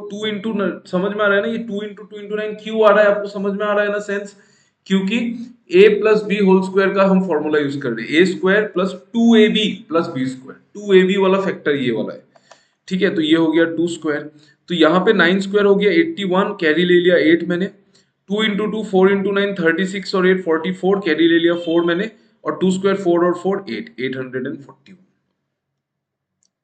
समझ में आ रहा है ना, ये 2 इंटू 9 क्यों आ रहा है, आपको समझ में आ रहा है ना सेंस? क्योंकि a plus B whole square का हम फॉर्मूला यूज कर रहे हैं, A square plus 2ab plus B square, 2ab वाला फैक्टर ये वाला है। ठीक है, तो ये हो गया 2 स्क्वायर। तो यहाँ पे 9 स्क्वायर हो गया 81, कैरी ले लिया 8 मैंने, 2 इंटू 2 4 इंटू 9 36, और 8 44, कैरी ले लिया 4 मैंने, और 2 स्क्वायर 4 और 4 8, 841।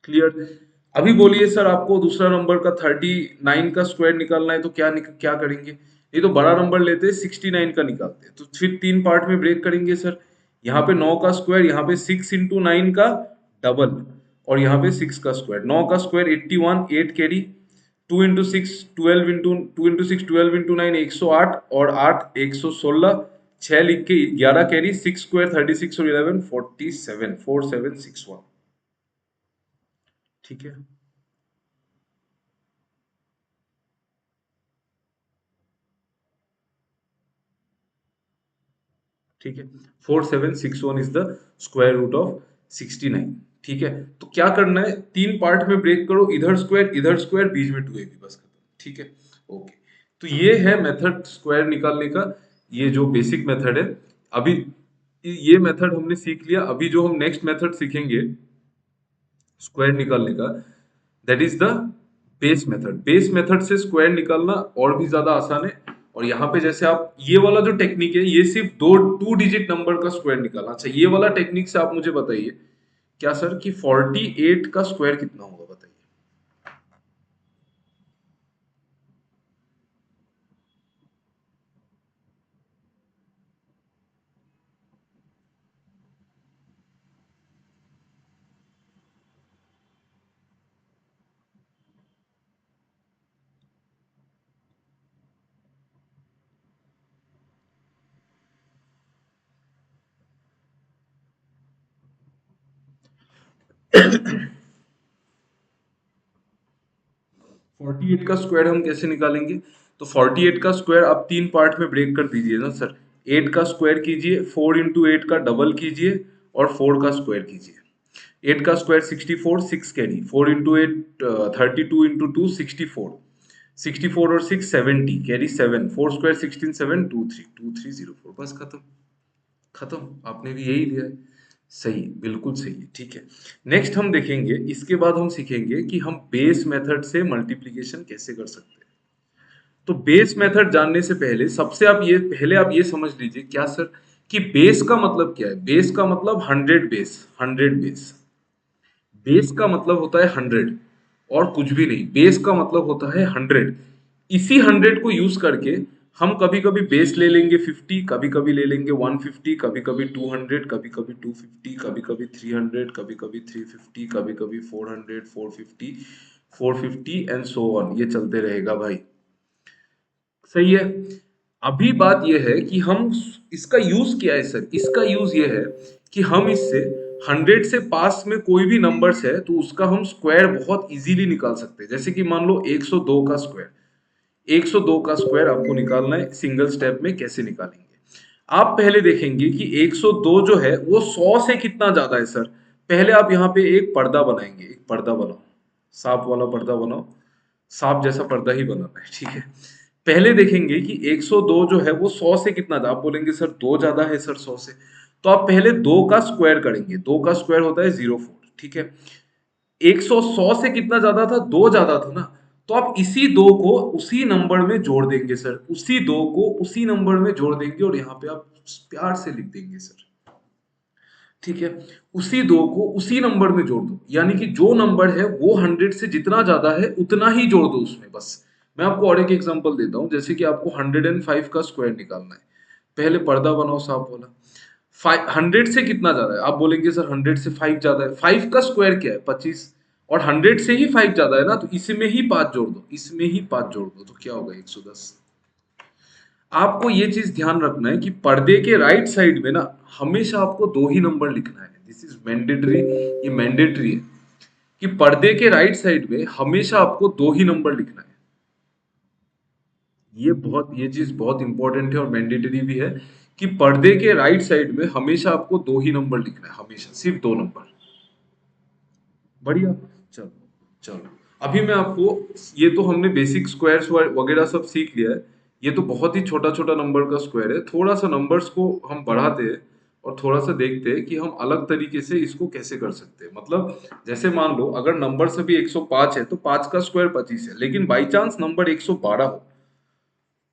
क्लियर? अभी बोलिए सर, आपको दूसरा नंबर का 39 का स्क्वायर निकालना है तो क्या करेंगे? ये तो बड़ा नंबर लेते हैं, 69 का निकालते हैं, तो फिर 3 पार्ट में ब्रेक करेंगे सर। यहाँ पे 9 का स्क्वायर, यहाँ पे 6 इंटू 9 का डबल, और यहाँ पे 6 का स्क्वायर। 9 का स्क्वायर 81, 8 कैरी, 2 इंटू 6 12 इंटू 9 108, और 8 116, 6 लिख के 11 कैरी, 6 स्क्वायर 36, और 11 47, 4761। ठीक है, ठीक है, 4761 is the square root of 69। ठीक है, तो क्या करना है, 3 पार्ट में ब्रेक करो, इधर स्क्वायर बीच में 2ab, बस खत्म। ठीक है, ओके। तो ये है मेथड स्क्वायर निकालने का, ये जो बेसिक मेथड है। अभी ये मेथड हमने सीख लिया, अभी जो हम नेक्स्ट मेथड सीखेंगे स्क्वायर निकालने का, that is the base method. Base method से स्क्वायर निकालना और भी ज्यादा आसान है। और यहाँ पे जैसे आप ये वाला जो टेक्निक है, ये सिर्फ 2 डिजिट नंबर का स्क्वायर निकालना। अच्छा, ये वाला टेक्निक से आप मुझे बताइए क्या सर कि 48 का स्क्वायर कितना होगा, बताइए। 48 का स्क्वायर हम कैसे निकालेंगे? तो 48 का स्क्वायर आप तीन पार्ट में ब्रेक कर दीजिए ना सर। 8 का स्क्वायर कीजिए, 4 इंटू 8 का डबल कीजिए और 4 का स्क्वायर कीजिए। 8 का स्क्वायर 64, 6 कैरी, 4 इंटू 8 32 इंटू 2 64, 64 और 6 70, कैरी 7, 4 स्क्वायर 16, 7 2 3 2 3 0 4, बस खत्म। खत्म, आपने भी यही लिया है। सही, बिल्कुल सही है, ठीक है। नेक्स्ट हम देखेंगे, इसके बाद हम सीखेंगे कि हम बेस मेथड से मल्टीप्लिकेशन कैसे कर सकते हैं। तो बेस मेथड जानने से पहले सबसे आप ये समझ लीजिए क्या सर, कि बेस का मतलब क्या है। बेस का मतलब 100 बेस। बेस का मतलब होता है 100 और कुछ भी नहीं। बेस का मतलब होता है 100। इसी 100 को यूज करके हम कभी कभी बेस ले लेंगे 50, कभी कभी ले लेंगे 150, कभी कभी 200, कभी कभी 250, कभी कभी 300, कभी कभी 350, कभी कभी 400, 450, 450 एंड सो ऑन, ये चलते रहेगा भाई। सही है। अभी बात यह है कि हम इसका यूज क्या है सर। इसका यूज ये है कि हम इससे 100 से पास में कोई भी नंबर्स है तो उसका हम स्क्वायर बहुत इजीली निकाल सकते हैं। जैसे कि मान लो 102 का स्क्वायर, 102 का स्क्वायर आपको निकालना है। सिंगल स्टेप में कैसे निकालेंगे, आप पहले देखेंगे कि 102 जो है वो 100 से कितना ज्यादा है सर। पहले आप यहाँ पे एक पर्दा बनाएंगे, एक पर्दा बनाओ, सांप वाला पर्दा बनाओ। सांप जैसा पर्दा ही बनाना है, ठीक है। पहले देखेंगे कि 102 जो है वो 100 से कितना ज्यादा। आप बोलेंगे सर 2 ज्यादा है सर 100 से। तो आप पहले 2 का स्क्वायर करेंगे। 2 का स्क्वायर होता है 04, ठीक है। 100 100 से कितना ज्यादा था, 2 ज्यादा था ना। तो आप इसी 2 को उसी नंबर में जोड़ देंगे सर। उसी 2 को उसी नंबर में जोड़ देंगे और यहाँ पे आप प्यार से लिख देंगे सर, ठीक है। उसी 2 को उसी नंबर में जोड़ दो, यानी कि जो नंबर है वो 100 से जितना ज्यादा है उतना ही जोड़ दो उसमें, बस। मैं आपको और एक एग्जांपल देता हूं। जैसे कि आपको 105 का स्क्वायर निकालना है। पहले पर्दा बनाओ सांप वाला। 100 से कितना ज्यादा है, आप बोलेंगे सर 100 से 5 ज्यादा है। 5 का स्क्वायर क्या है, 25। और 100 से ही 5 ज्यादा है ना, तो इसमें ही 5 जोड़ दो, इसमें ही 5 जोड़ दो, तो क्या होगा 110। आपको ये चीज ध्यान रखना है कि पर्दे के राइट साइड में ना हमेशा आपको दो ही नंबर लिखना है। दिस इज मैंडेटरी, ये मैंडेटरी है कि पर्दे के राइट साइड में हमेशा आपको दो ही नंबर लिखना है। ये चीज बहुत इंपॉर्टेंट है और मैंडेटरी भी है कि पर्दे के राइट साइड में हमेशा आपको दो ही नंबर लिखना है, हमेशा सिर्फ दो नंबर। बढ़िया। चलो, चलो। अभी मैं आपको, ये तो हमने बेसिक स्क्वायर्स वगैरह सब सीख लिया है। ये तो बहुत ही छोटा छोटा नंबर का स्क्वायर है। थोड़ा सा नंबर्स को हम बढ़ाते हैं और थोड़ा सा देखते हैं कि हम अलग तरीके से इसको कैसे कर सकते हैं। मतलब जैसे मान लो अगर नंबर सभी 105 है तो 5 का स्क्वायर 25 है, लेकिन बाई चांस नंबर 112 हो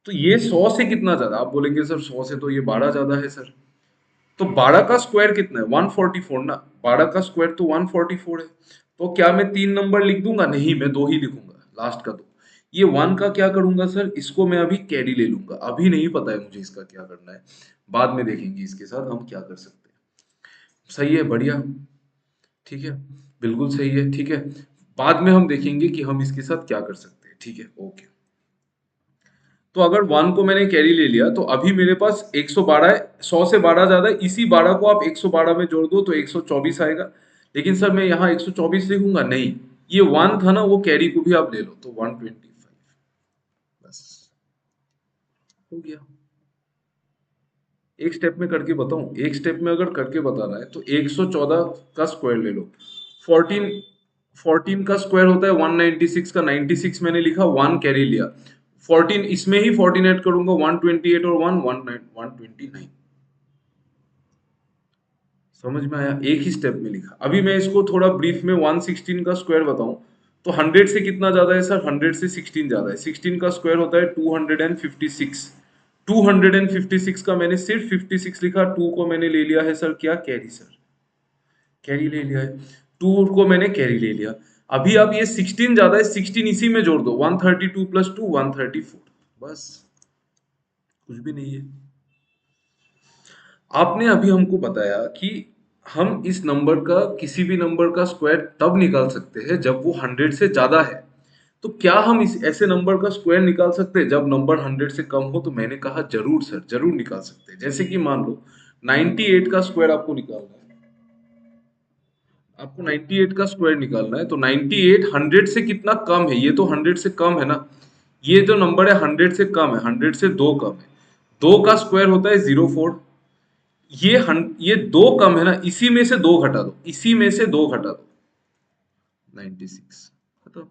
तो ये 100 से कितना ज्यादा। आप बोलेंगे सर 100 से तो ये 12 ज्यादा है सर। तो 12 का स्क्वायर कितना है, 144 ना। 12 का स्क्वायर तो 144 है। तो क्या मैं तीन नंबर लिख दूंगा, नहीं, मैं दो ही लिखूंगा, लास्ट का दो। ये वन का क्या करूंगा सर, इसको मैं अभी कैरी ले लूंगा। अभी नहीं पता है मुझे इसका क्या करना है, बाद में देखेंगे इसके साथ हम क्या कर सकते हैं। सही है, बढ़िया, ठीक है, बिल्कुल सही है, ठीक है। बाद में हम देखेंगे कि हम इसके साथ क्या कर सकते हैं, ठीक है, ओके। तो अगर वन को मैंने कैरी ले लिया तो अभी मेरे पास 112 है। 100 से 12 ज्यादा है, इसी 12 को आप 112 में जोड़ दो तो 124 आएगा। लेकिन सर मैं यहाँ 124 लिखूंगा, नहीं, ये वन था ना, वो कैरी को भी आप ले लो तो 125, बस हो गया। एक स्टेप में करके बताऊं, एक स्टेप में अगर करके बताना है तो 114 का स्क्वायर ले लो। 14, 14 का स्क्वायर होता है 196 का, 96 मैंने लिखा, वन कैरी लिया। 14 इसमें ही 14 ऐड करूंगा, 128 और 129। समझ में आया, एक ही स्टेप में लिखा। अभी मैं इसको थोड़ा ब्रीफ में 116 का स्क्वायर बताऊं तो 100 से कितना ज्यादा है सर, 100 से 16 ज्यादा है। 16 का स्क्वायर होता है 256। 256 का मैंने सिर्फ 56 लिखा, टू को मैंने ले लिया है सर क्या, कैरी सर, कैरी ले लिया है। टू को मैंने कैरी ले लिया। अभी आप ये 16 ज्यादा है, 16 इसी में जोड़ दो, 132 प्लस 2 134, बस, कुछ भी नहीं है। आपने अभी हमको बताया कि हम इस नंबर का, किसी भी नंबर का स्क्वायर तब निकाल सकते हैं जब वो 100 से ज्यादा है। तो क्या हम इस ऐसे नंबर का स्क्वायर निकाल सकते हैं जब नंबर 100 से कम हो? तो मैंने कहा जरूर सर, जरूर निकाल सकते हैं। जैसे कि मान लो 98 का स्क्वायर आपको निकालना है। आपको 98 का स्क्वायर निकालना है, तो 98 100 से कितना कम है, ये तो 100 से कम है ना, ये जो नंबर है 100 से कम है, 100 से दो कम है, दो का स्क्वायर होता है 04, ये दो कम है ना, इसी में से दो घटा दो, इसी में से दो घटा दो, 96 खत्म।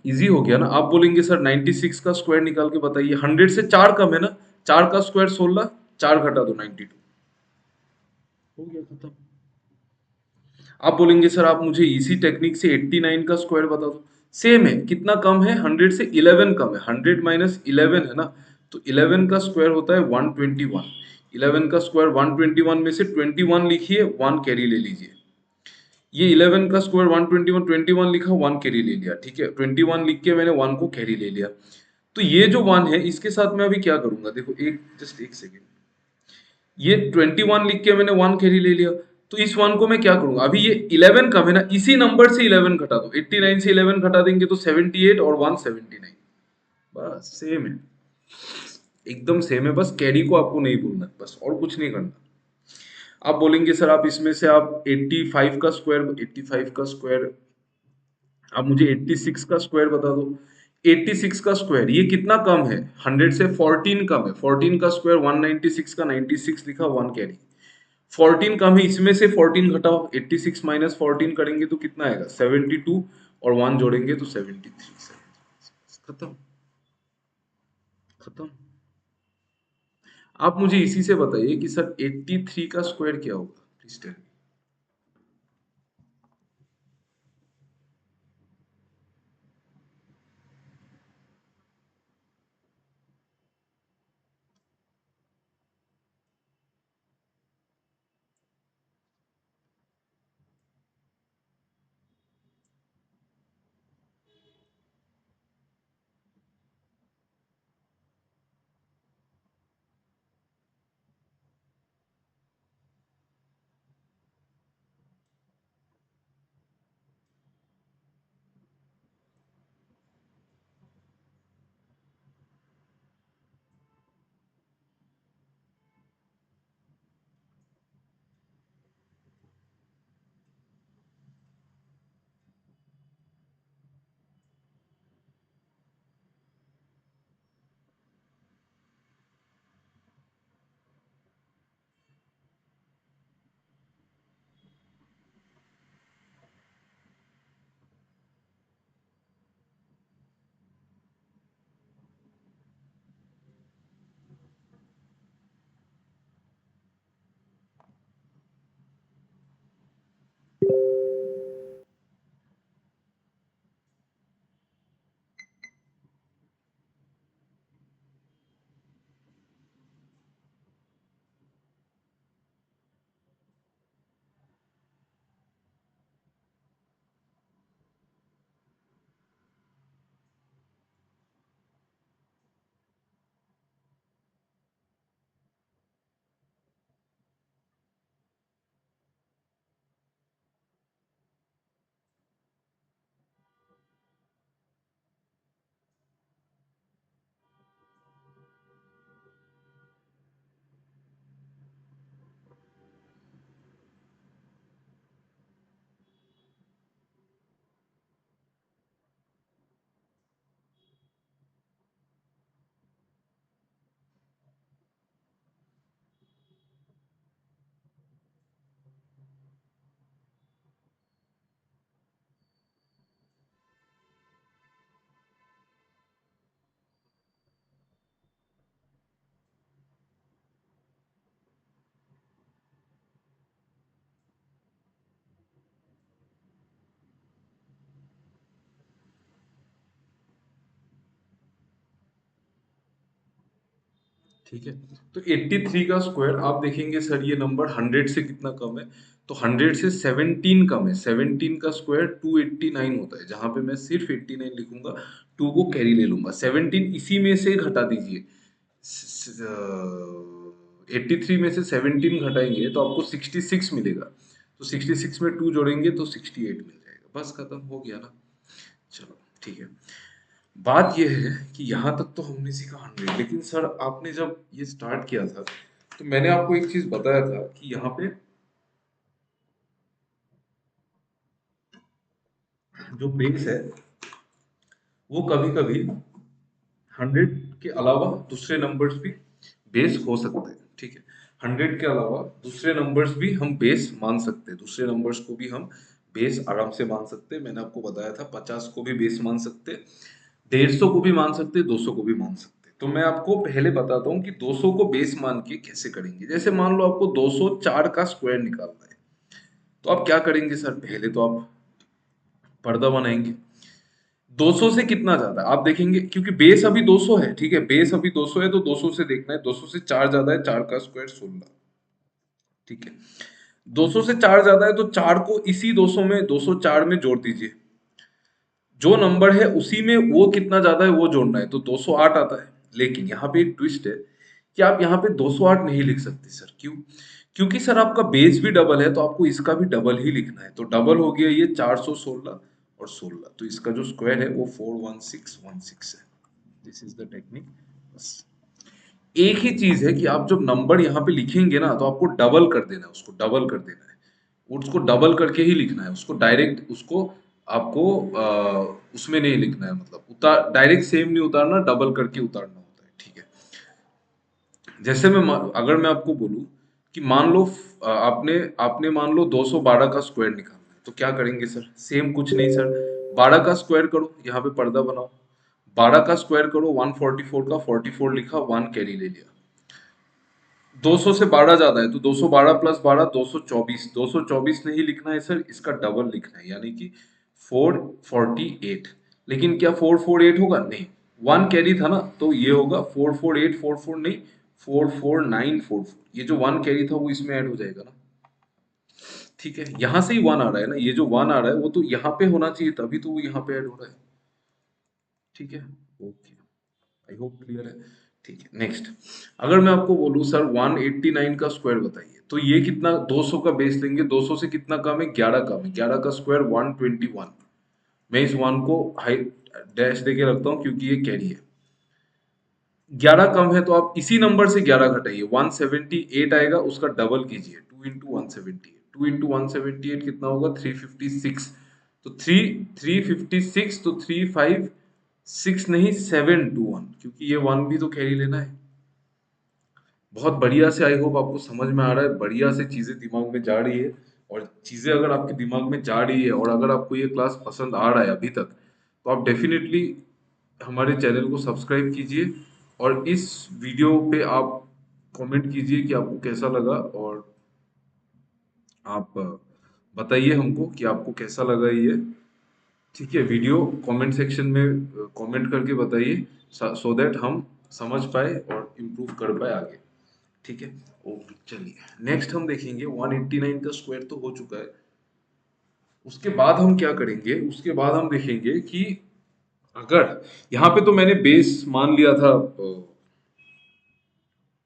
इजी हो गया ना। आप बोलेंगे सर 96 का स्क्वायर निकाल के बताइए, 100 से चार कम है ना, चार का स्क्वायर 16, चार घटा दो 92, हो गया खत्म। आप बोलेंगे सर आप मुझे इसी टेक्निक से 89 का स्क्वायर बता दो, सेम है, कितना कम है, 100 से 11 कम है, 100 माइनस 11 है ना, तो 11 का स्क्वायर होता है 121, 11 का स्क्वायर 121 में से 21 लिखिए, वन कैरी ले लीजिए, ये 11 का स्क्वायर 121, 21 लिखा, वन कैरी ले लिया, ठीक है, 21 लिख के मैंने वन को कैरी ले लिया। तो ये जो वन है इसके साथ मैं अभी क्या करूंगा, देखो एक जस्ट एक सेकेंड, ये 21 लिख के मैंने वन कैरी ले लिया, तो इस वन को मैं क्या करूंगा, अभी ये 11 कम है ना, इसी नंबर से 11 घटा दो, 89 से 11 घटा देंगे तो 78 और 179, बस सेम है, एकदम सेम है, बस कैरी को आपको नहीं भूलना, बस और कुछ नहीं करना। आप बोलेंगे सर आप इसमें से आप 85 का स्क्वायर, 85 का स्क्वायर, आप मुझे 86 का स्क्वायर बता दो, 86 का स्क्वायर ये कितना कम है, 100 से 14 कम है, 14 का स्क्वायर 196 का 96 लिखा, वन कैरी, 14 कम है, इसमें से 14 घटाओ, 86 माइनस 14 करेंगे तो कितना आएगा 72, और वन जोड़ेंगे तो 73, खत्म, खत्म। आप मुझे इसी से बताइए कि सर 83 का स्क्वायर क्या होगा, प्लीज टेल। ठीक है, तो 83 का स्क्वायर आप देखेंगे सर ये नंबर 100 से कितना कम है, तो 100 से 17 कम है, 17 का स्क्वायर 289 होता है, जहां पे मैं सिर्फ 89 लिखूंगा, 2 को कैरी ले लूंगा, 17 इसी में से घटा दीजिए, 83 में से 17 घटाएंगे तो आपको 66 मिलेगा, तो 66 में 2 जोड़ेंगे तो 68 मिल जाएगा, बस खत्म हो गया ना। चलो ठीक है, बात यह है कि यहाँ तक तो हमने सीखा 100, लेकिन सर आपने जब ये स्टार्ट किया था तो मैंने आपको एक चीज बताया था कि यहाँ पे जो बेस है वो कभी कभी 100 के अलावा दूसरे नंबर्स भी बेस हो सकते हैं, ठीक है। 100 के अलावा दूसरे नंबर्स भी हम बेस मान सकते हैं, दूसरे नंबर्स को भी हम बेस आराम से मान सकते हैं। मैंने आपको बताया था 50 को भी बेस मान सकते हैं, 150 को भी मान सकते हैं, 200 को भी मान सकते हैं। तो मैं आपको पहले बताता हूँ कि 200 को बेस मान के कैसे करेंगे। जैसे मान लो आपको 204 का स्क्वायर निकालना है, तो आप क्या करेंगे सर, पहले तो आप पर्दा बनाएंगे। 200 से कितना ज्यादा है आप देखेंगे, क्योंकि बेस अभी 200 है, ठीक है, बेस अभी 200 है, तो 200 से देखना है, 200 से 4 ज्यादा है, 4 का स्क्वायर 16, ठीक है। 200 से 4 ज्यादा है तो 4 को इसी 200 में 204 में जोड़ दीजिए, जो नंबर है उसी में वो कितना ज्यादा है वो जोड़ना है, तो 208 आता है। लेकिन यहाँ पे एक ट्विस्ट है कि आप यहाँ पे 208 नहीं लिख सकते सर, क्यों? क्योंकि सर आपका बेस भी डबल है, तो आपको इसका भी डबल ही लिखना है। तो डबल हो गया ये 416 और 16, तो इसका जो स्क्वायर है वो 41616 है। This is the technique. बस एक ही चीज है कि आप जब नंबर यहाँ पे लिखेंगे ना, तो आपको डबल कर देना है, उसको डबल कर देना है, उसको डबल करके ही लिखना है, उसको डायरेक्ट उसको आपको उसमें नहीं लिखना है, मतलब उतार डायरेक्ट सेम नहीं उतारना, डबल करके उतारना होता है, ठीक है। जैसे अगर मैं आपको बोलूं कि मान लो आपने आपने मान लो 212 का स्क्वायर निकालना है, तो क्या करेंगे सर, सेम कुछ नहीं सर, 12 का स्क्वायर करो, यहाँ पे पर्दा बनाओ, 12 का स्क्वायर करो, 144 का 44 लिखा, 1 कैरी ले लिया। 200 से 12 ज्यादा है तो 212 प्लस 12 224, 224 नहीं लिखना है सर, इसका डबल लिखना है, यानी कि 448। लेकिन क्या 448 होगा? नहीं, 1 कैरी था ना, तो ये होगा 44844 नहीं, 44944, ये जो 1 कैरी था वो इसमें ऐड हो जाएगा ना, ठीक है। यहां से ही 1 आ रहा है ना, ये जो 1 आ रहा है वो तो यहाँ पे होना चाहिए, तभी तो वो यहाँ पे ऐड हो रहा है, ठीक है। ओके, आई होप क्लियर है, ठीक है। नेक्स्ट, अगर मैं आपको बोलूं सर 189 का स्क्वायर बताइए, तो ये कितना, 200 का बेस लेंगे, 200 से कितना कम है, 11 कम है, 11 का स्क्वायर 121। मैं इस 1 को हाइट डैश देके रखता हूँ क्योंकि ये कैरी है। 11 कम है तो आप इसी नंबर से 11 घटाइए, 178 आएगा, उसका डबल कीजिए, 2 इंटू 178, 2 इंटू 178 कितना होगा, 356। तो 356, तो 356 नहीं 721, क्योंकि ये 1 भी तो कैरी लेना है। बहुत बढ़िया से, आई होप आपको समझ में आ रहा है, बढ़िया से चीजें दिमाग में जा रही है। और चीजें अगर आपके दिमाग में जा रही है और अगर आपको ये क्लास पसंद आ रहा है अभी तक, तो आप डेफिनेटली हमारे चैनल को सब्सक्राइब कीजिए, और इस वीडियो पे आप कमेंट कीजिए कि आपको कैसा लगा, और आप बताइए हमको कि आपको कैसा लगा ये, ठीक है। वीडियो कमेंट सेक्शन में कमेंट करके बताइए, सो दैट हम समझ पाए और इम्प्रूव कर पाए आगे, ठीक है। ओके, चलिए नेक्स्ट हम देखेंगे, 189 का स्क्वायर तो हो चुका है। उसके बाद हम क्या करेंगे, उसके बाद हम देखेंगे कि अगर यहाँ पे तो मैंने बेस मान लिया था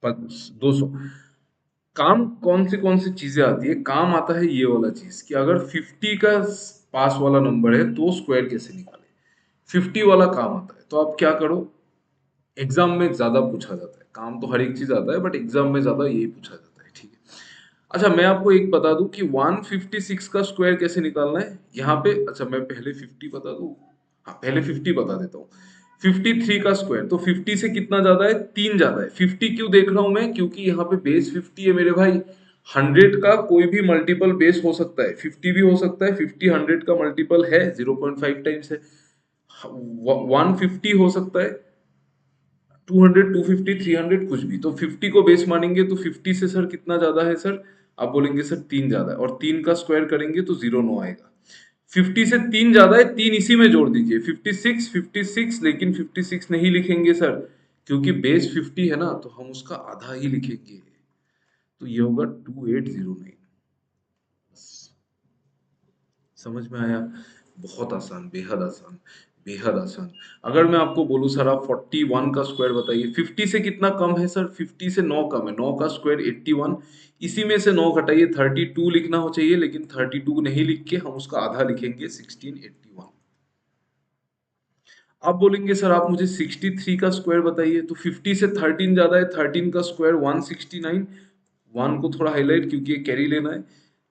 200, काम कौन सी चीजें आती है, काम आता है ये वाला चीज कि अगर 50 का पास वाला नंबर है तो स्क्वायर कैसे निकाले, 50 वाला काम आता है। तो आप क्या करो, एग्जाम में ज्यादा पूछा जाता है, काम तो हर एक चीज आता है बट एग्जाम में ज्यादा यही पूछा जाता है, ठीक है। अच्छा, मैं आपको एक बता दूं कि 156 का स्क्वायर कैसे निकालना है यहाँ पे। अच्छा, मैं पहले 50 बता दूं, हाँ पहले 50 बता देता हूँ। 53 का स्क्वायर, तो 50 से कितना ज्यादा है, 3 ज्यादा है। 50 क्यों देख रहा हूं मैं, क्योंकि यहाँ पे बेस 50 है मेरे भाई, 100 का कोई भी मल्टीपल बेस हो सकता है, 50 भी हो सकता है, 50 100 का मल्टीपल है, 0.5 टाइम्स है। 150 हो सकता है, 200, 250, 300, कुछ भी। तो 50 को बेस मानेंगे तो 50 से सर कितना ज्यादा है सर, आप बोलेंगे सर 3 ज्यादा है, और 3 का स्क्वायर करेंगे तो 09 आएगा। 50 से 3 ज्यादा है, 3 इसी में जोड़ दीजिए, 56, 56, लेकिन 56 नहीं लिखेंगे सर, क्योंकि बेस 50 है ना, तो हम उसका आधा ही लिखेंगे, तो ये होगा 2809। समझ में आया? बहुत आसान, बेहद आसान, बेहद आसान। अगर मैं आपको बोलूं सर आप 41 का स्क्वायर बताइए, 50 से कितना कम है सर, 50 से 9 कम है, 9 का स्क्वायर 81, इसी में से 9 घटाइए, 32 लिखना हो चाहिए, लेकिन 32 नहीं लिख के हम उसका आधा लिखेंगे, 1681। आप बोलेंगे सर आप मुझे 63 का स्क्वायर बताइए, तो 50 से 13 ज्यादा है, 13 का स्क्वायर 169, 1 को थोड़ा हाईलाइट क्योंकि ये कैरी लेना है,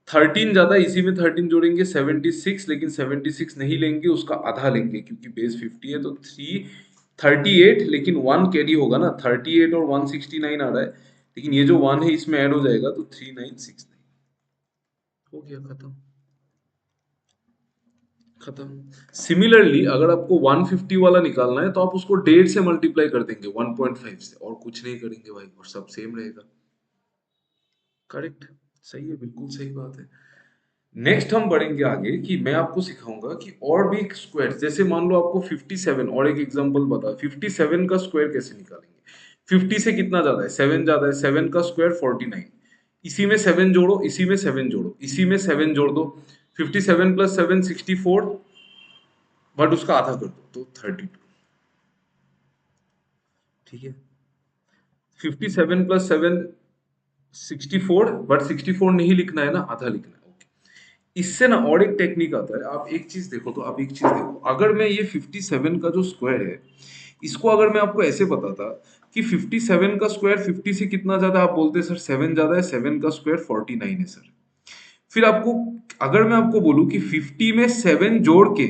13 ज्यादा, इसी में 13 जोड़ेंगे 76, लेकिन 76 नहीं लेंगे, उसका आधा लेंगे क्योंकि बेस 50 है, तो 338, लेकिन 1 कैरी होगा ना, 38 और 169 आ रहा है, लेकिन ये जो 1 है इसमें ऐड हो जाएगा, तो 3969 हो गया, खत्म। खत्म। सिमिलरली अगर आपको 150 वाला निकालना है तो आप उसको 1.5 से मल्टीप्लाई कर देंगे, 1.5 से, और कुछ नहीं करेंगे भाई, और सब सेम रहेगा। करेक्ट, सही है, बिल्कुल सही बात है। नेक्स्ट हम बढ़ेंगे आगे कि मैं आपको सिखाऊंगा कि और भी स्क्वायर, जैसे मान लो आपको 57, और एक एग्जांपल बता, 57 का स्क्वायर कैसे निकालेंगे। 50 से कितना ज्यादा है, 7 ज्यादा है, 7 का स्क्वायर 49, इसी में 7 जोड़ो, इसी में 7 जोड़ो, इसी में 7 जोड़ दो, 57 प्लस 7 64, बट उसका आधा कर दो तो 32। ठीक है, 57 प्लस 7 64, बट 64 नहीं लिखना है ना, आधा लिखना है। ओके, इससे ना और एक टेक्निक आता है, आप एक चीज देखो, तो आप एक चीज देखो, अगर मैं ये 57 का जो स्क्वायर है, इसको अगर मैं आपको ऐसे बताता कि 57 का स्क्वायर 50 से कितना ज्यादा, आप बोलते सर 7 ज्यादा है, 7 का स्क्वायर 49 है सर। फिर आपको, अगर मैं आपको बोलूं कि 50 में 7 जोड़ के,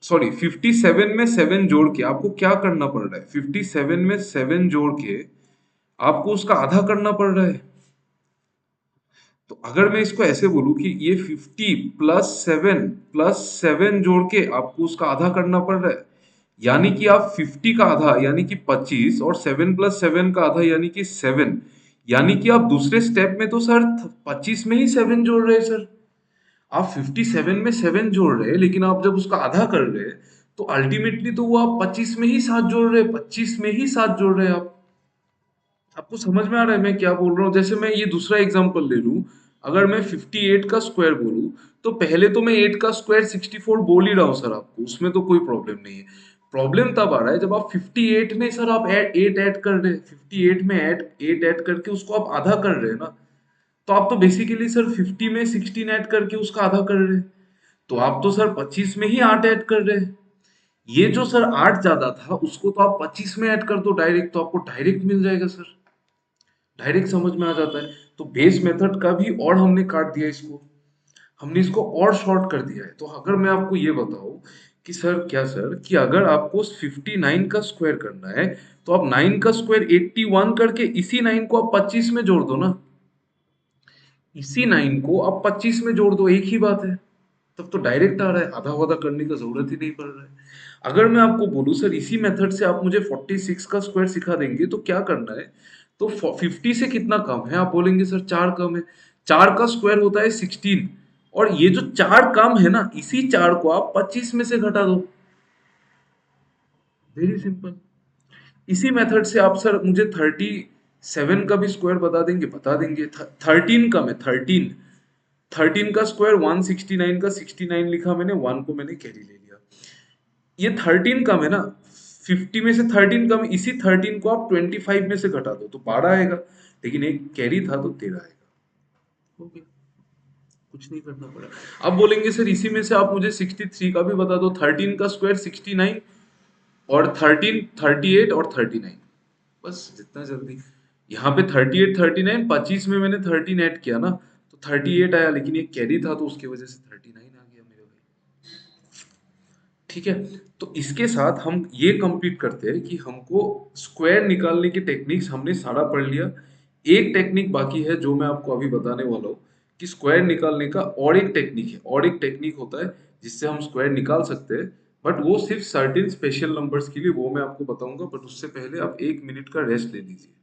सॉरी 57 में 7 जोड़ के आपको क्या करना पड़ रहा है, 57 में 7 जोड़ के आपको उसका आधा करना पड़ रहा है। तो अगर मैं इसको ऐसे बोलूं कि ये 50 प्लस 7 जोड़ के आपको उसका आधा करना पड़ रहा है, यानी कि आप 50 का आधा यानी कि 25, और 7 प्लस 7 का आधा यानी कि 7, यानी कि आप दूसरे स्टेप में तो सर 25 में ही 7 जोड़ रहे हैं सर। आप 57 में 7 जोड़ रहे हैं, लेकिन आप जब उसका आधा कर रहे हैं तो अल्टीमेटली तो वो आप 25 में ही 7 जोड़ रहे हैं, 25 में ही 7 जोड़ रहे हैं आप। आपको समझ में आ रहा है मैं क्या बोल रहा हूँ। जैसे मैं ये दूसरा एग्जांपल ले लूं, अगर मैं 58 का स्क्वायर बोलूं, तो पहले तो मैं 8 का स्क्वायर 64 बोल ही रहा हूँ सर आपको, उसमें तो कोई प्रॉब्लम नहीं है। प्रॉब्लम तब आ रहा है जब आप 58 में सर आप 8 ऐड कर रहे हैं, 58 में 8 ऐड करके उसको आप आधा कर रहे हैं ना, तो आप तो बेसिकली सर 50 में 16 ऐड करके उसका आधा कर रहे हैं, तो आप तो सर 25 में ही 8 ऐड कर रहे हैं। ये जो सर 8 ज्यादा था उसको तो आप 25 में ऐड कर दो डायरेक्ट, तो आपको डायरेक्ट मिल जाएगा सर, डायरेक्ट समझ में आ जाता है। तो बेस मेथड का भी और हमने काट दिया इसको, हमने इसको और शॉर्ट कर दिया है। तो अगर मैं आपको ये बताऊं कि सर क्या सर, कि अगर आपको 59 का स्क्वायर करना है, तो आप 9 का स्क्वायर 81 करके इसी 9 को आप 25 में जोड़ दो ना, इसी 9 को आप 25 में जोड़ दो, एक ही बात है। तब तो डायरेक्ट आ रहा है, आधा वादा करने का जरूरत ही नहीं पड़ रहा है। अगर मैं आपको बोलूं सर इसी मेथड से आप मुझे 46 का स्क्वायर सिखा देंगे तो क्या करना है, तो 50 से कितना कम है, आप बोलेंगे सर 4 कम है। 4 का स्क्वायर होता है 16, और ये जो 4 कम है ना, इसी 4 को आप 25 में से घटा दो, वेरी सिंपल। इसी मेथड से आप सर मुझे 37 का भी स्क्वायर बता देंगे, बता देंगे। 13 कम है, 13, 13 का स्क्वायर 169 का 69 लिखा मैंने, 1 को मैंने कैरी ले लिया। ये 13 कम है ना, 50 में से 13 कम, इसी 13 को आप 25 में से घटा दो तो 12 आएगा, लेकिन एक कैरी था तो 13 आएगा। हो गया, कुछ नहीं करना पड़ा। अब बोलेंगे सर इसी में से आप मुझे 63 का भी बता दो, 13 का स्क्वायर 69, और 13 38 और 39, बस जितना जल्दी। यहाँ पे 38 39, 25 में मैंने 13 ऐड किया ना, तो 38 आया, लेकिन ये कैरी था तो उसकी वजह से 39 आ गया मेरे भाई। ठीक है, तो इसके साथ हम ये कंप्लीट करते हैं कि हमको स्क्वायर निकालने की टेक्निक्स हमने सारा पढ़ लिया। एक टेक्निक बाकी है जो मैं आपको अभी बताने वाला हूँ, कि स्क्वायर निकालने का और एक टेक्निक है, और एक टेक्निक होता है जिससे हम स्क्वायर निकाल सकते हैं, बट वो सिर्फ सर्टेन स्पेशल नंबर्स के लिए, वो मैं आपको बताऊंगा, बट उससे पहले आप 1 मिनट का रेस्ट ले लीजिए।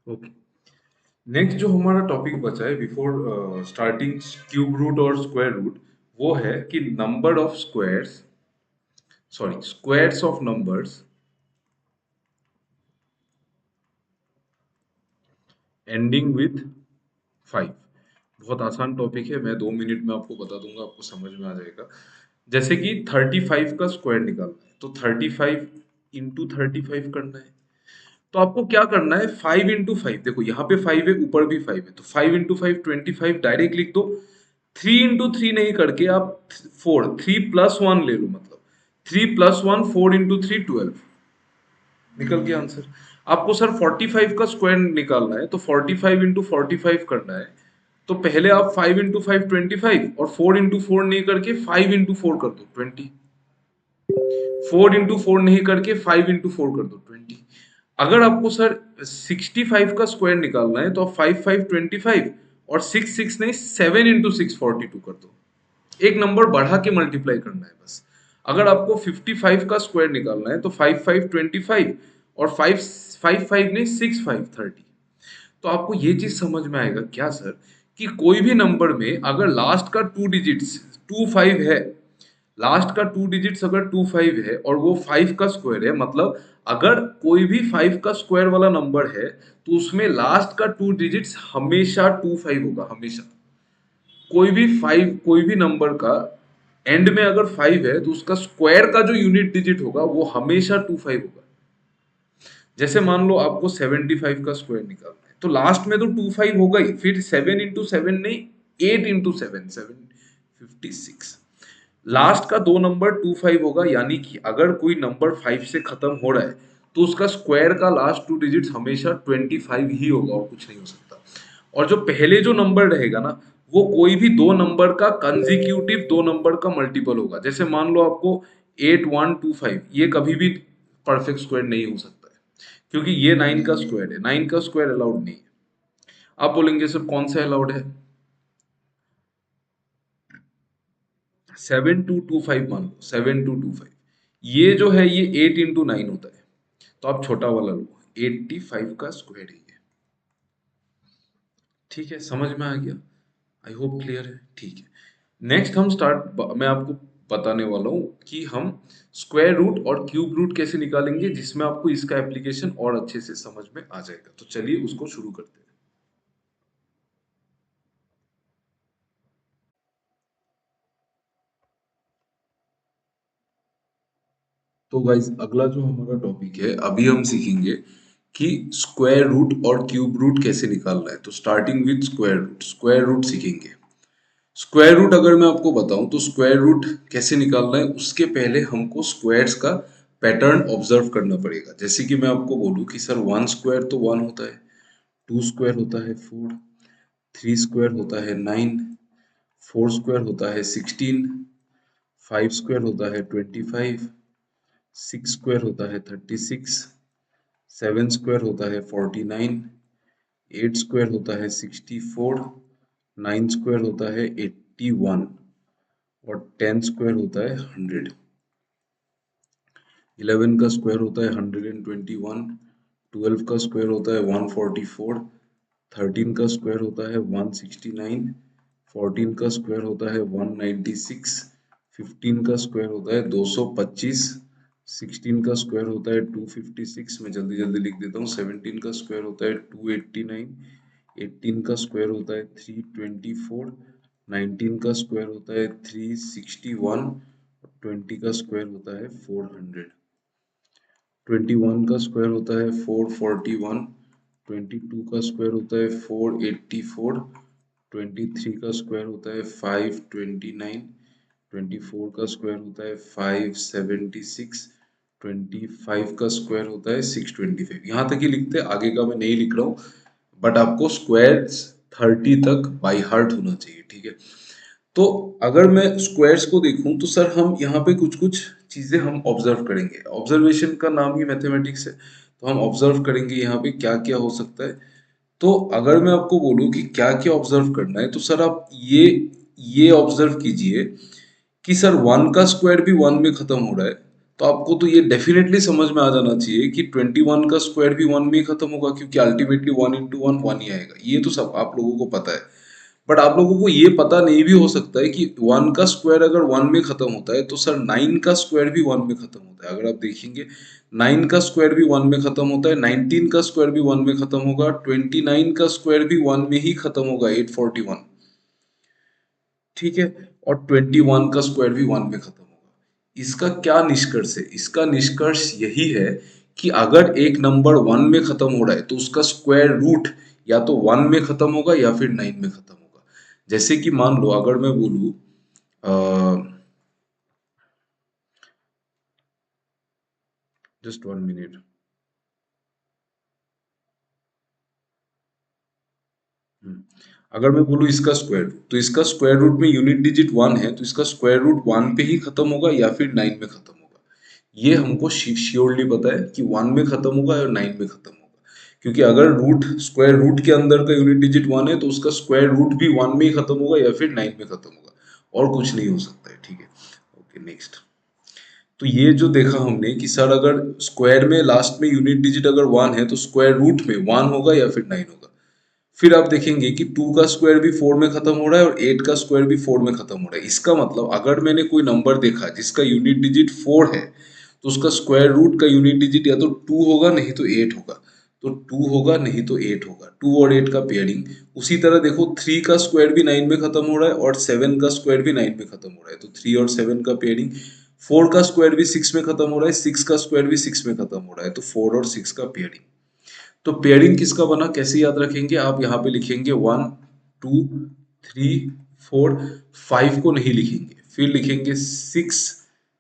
ओके, नेक्स्ट जो हमारा टॉपिक बचा है बिफोर स्टार्टिंग क्यूब रूट और स्क्वायर रूट, वो है कि number of squares, sorry squares of numbers ending with 5। बहुत आसान टॉपिक है, मैं 2 मिनट में आपको बता दूंगा, आपको समझ में आ जाएगा। जैसे कि 35 का स्क्वायर निकालना है, तो 35 इंटू 35 करना है। तो आपको क्या करना है, 5 इंटू 5, देखो यहाँ पे 5 है, ऊपर भी 5 है, तो 5 इंटू 5 25 डायरेक्ट लिख दो। 3 इंटू 3 नहीं करके आप 3 प्लस 1 ले लो, मतलब 3 प्लस 1, 4 इंटू 3 12, निकल गया आंसर। आपको सर 45 का स्क्वायर निकालना है, तो 45 इंटू 45 करना है। तो पहले आप 5 इंटू 5 25, और 4 इंटू 4 नहीं करके 5 इंटू 4 कर दो 20। 4 इंटू 4 नहीं करके 5 इंटू 4 कर दो 20। अगर आपको सर 65 का स्क्वायर निकालना है, तो आप 5 5 25, और 6 6 नहीं 7 इंटू 6 42 कर दो। एक नंबर बढ़ा के मल्टीप्लाई करना है बस। अगर आपको 55 का स्क्वायर निकालना है, तो 5 5 25, और 5 5 5 नहीं 6 5 30। तो आपको ये चीज समझ में आएगा क्या सर, कि कोई भी नंबर में अगर लास्ट का 2 डिजिट्स 25 है, लास्ट का 2 डिजिट्स अगर 25 है और वो 5 का स्क्वायर है, मतलब अगर कोई भी 5 का स्क्वायर वाला नंबर है, तो उसमें लास्ट का 2 डिजिट्स हमेशा 25 होगा, हमेशा। कोई भी नंबर का एंड में अगर 5 है, तो उसका स्क्वायर का जो यूनिट डिजिट होगा वो हमेशा 25 होगा। जैसे मान लो आपको 75 का स्क्वायर निकालना है, तो लास्ट में तो 25 होगा ही, फिर 7 इंटू 7 नहीं 8 इंटू 7 756। लास्ट का दो नंबर 25 होगा, यानी कि अगर कोई नंबर 5 से खत्म हो रहा है, तो उसका स्क्वायर का लास्ट 2 डिजिट्स हमेशा 25 ही होगा, और कुछ नहीं हो सकता। और जो पहले जो नंबर रहेगा ना, वो कोई भी दो नंबर का कंजिक्यूटिव, दो नंबर का मल्टीपल होगा। जैसे मान लो आपको 8125, ये कभी भी परफेक्ट स्क्वायर नहीं हो सकता है, क्योंकि ये 9 का स्क्वायर है, 9 का स्क्वायर अलाउड नहीं है। आप बोलेंगे सर कौन सा अलाउड है? 7225 मान लो, 7225, ये जो है ये 8 इंटू 9 होता है, तो आप छोटा वाला लो, 85 का स्क्वायर है ये। ठीक है, समझ में आ गया? आई होप क्लियर है। ठीक है, नेक्स्ट हम स्टार्ट, मैं आपको बताने वाला हूँ कि हम स्क्वायर रूट और क्यूब रूट कैसे निकालेंगे, जिसमें आपको इसका एप्लीकेशन और अच्छे से समझ में आ जाएगा। तो चलिए उसको शुरू करते हैं। तो गाइज, अगला जो हमारा टॉपिक है, अभी हम सीखेंगे कि स्क्वायर रूट और क्यूब रूट कैसे निकालना है। तो स्टार्टिंग विद स्क्वायर रूट सीखेंगे। स्क्वायर रूट अगर मैं आपको बताऊं, तो स्क्वायर रूट कैसे निकालना है, उसके पहले हमको स्क्वायर्स का पैटर्न ऑब्जर्व करना पड़ेगा। जैसे कि मैं आपको बोलूं कि सर 1 स्क्वायर तो 1 होता है, 2 स्क्वायर होता है 4, 3 स्क्वायर होता है 9, 4 स्क्वायर होता है 16, 5 स्क्वायर होता है 25, 6 स्क्वायर होता है 36, 7 स्क्वायर होता है 49, 8 स्क्वायर होता है 64, 9 स्क्वायर होता है 81, और 10 स्क्वायर होता है 100। 11 का स्क्वायर होता है 121, 12 का स्क्वायर होता है 144, 13 का स्क्वायर होता है 169, 14 का स्क्वायर होता है 196, 15 का स्क्वायर होता है 225, 16 का स्क्वायर होता है 256, मैं जल्दी जल्दी लिख देता हूँ। 17 का स्क्वायर होता है 289, 18 का स्क्वायर होता है 324, 19 का स्क्वायर होता है 361, 20 का स्क्वायर होता है 400, 21 का स्क्वायर होता है 441, 22 का स्क्वायर होता है 484, 23 का स्क्वायर होता है 529, 24 का स्क्वायर होता है 576, 25 का स्क्वायर होता है 625। यहाँ तक ही लिखते हैं, आगे का मैं नहीं लिख रहा हूँ, बट आपको स्क्वायर्स 30 तक बाई हार्ट होना चाहिए। ठीक है, तो अगर मैं स्क्वायर्स को देखूं, तो सर हम यहाँ पे कुछ कुछ चीजें हम ऑब्जर्व करेंगे। ऑब्जर्वेशन का नाम ही मैथमेटिक्स है, तो हम ऑब्जर्व करेंगे यहाँ पे क्या क्या हो सकता है। तो अगर मैं आपको बोलूं कि क्या क्या ऑब्जर्व करना है, तो सर आप ये ऑब्जर्व कीजिए कि सर 1 का स्क्वायर भी 1 में खत्म हो रहा है, तो आपको तो ये डेफिनेटली समझ में आ जाना चाहिए कि 21 का स्क्वायर भी 1 में ही खत्म होगा, क्योंकि अल्टीमेटली 1 इंटू 1 1 ही आएगा। ये तो सब आप लोगों को पता है। बट आप लोगों को ये पता नहीं भी हो सकता है कि 1 का स्क्वायर अगर 1 में खत्म होता है तो सर 9 का स्क्वायर भी 1 में खत्म होता है। अगर आप देखेंगे 9 का स्क्वायर भी 1 में खत्म होता है, 19 का स्क्वायर भी 1 में खत्म होगा, 29 का स्क्वायर भी 1 में ही खत्म होगा, 841। ठीक है, और 21 का स्क्वायर भी 1 में खत्म होगा। इसका क्या निष्कर्ष है? इसका निष्कर्ष यही है कि अगर एक नंबर 1 में खत्म हो रहा है तो उसका स्क्वायर रूट या तो 1 में खत्म होगा या फिर 9 में खत्म होगा। जैसे कि मान लो अगर मैं बोलूं जस्ट 1 मिनट। अगर मैं बोलूं इसका स्क्वायर रूट, तो इसका स्क्वायर रूट में यूनिट डिजिट 1 है, तो इसका स्क्वायर रूट 1 पे ही खत्म होगा या फिर 9 में खत्म होगा। ये हमको श्योरली पता है कि 1 में खत्म होगा और 9 में खत्म होगा, क्योंकि अगर रूट स्क्वायर रूट के अंदर का यूनिट डिजिट 1 है तो उसका स्क्वायर रूट भी 1 में ही खत्म होगा या फिर 9 में खत्म होगा, और कुछ नहीं हो सकता है। ठीक है, ओके नेक्स्ट। तो ये जो देखा हमने कि सर अगर स्क्वायर में लास्ट में यूनिट डिजिट अगर 1 है तो स्क्वायर रूट में 1 होगा या फिर 9 होगा। फिर आप देखेंगे कि 2 का स्क्वायर भी 4 में खत्म हो रहा है और 8 का स्क्वायर भी 4 में खत्म हो रहा है। इसका मतलब अगर मैंने कोई नंबर देखा जिसका यूनिट डिजिट 4 है तो उसका स्क्वायर रूट का यूनिट डिजिट या तो 2 होगा नहीं तो 8 होगा। तो 2 होगा नहीं तो 8 होगा, 2 और 8 का पेयरिंग। उसी तरह देखो 3 का स्क्वायर भी 9 में खत्म हो रहा है और 7 का स्क्वायर भी 9 में खत्म हो रहा है, तो 3 और 7 का पेयरिंग। 4 का स्क्वायर भी 6 में खत्म हो रहा है, 6 का स्क्वायर भी 6 में खत्म हो रहा है, तो 4 और 6 का पेयरिंग। तो पेयरिंग किसका बना कैसे याद रखेंगे आप? यहाँ पे लिखेंगे 1 2 3 4, 5 को नहीं लिखेंगे, फिर लिखेंगे 6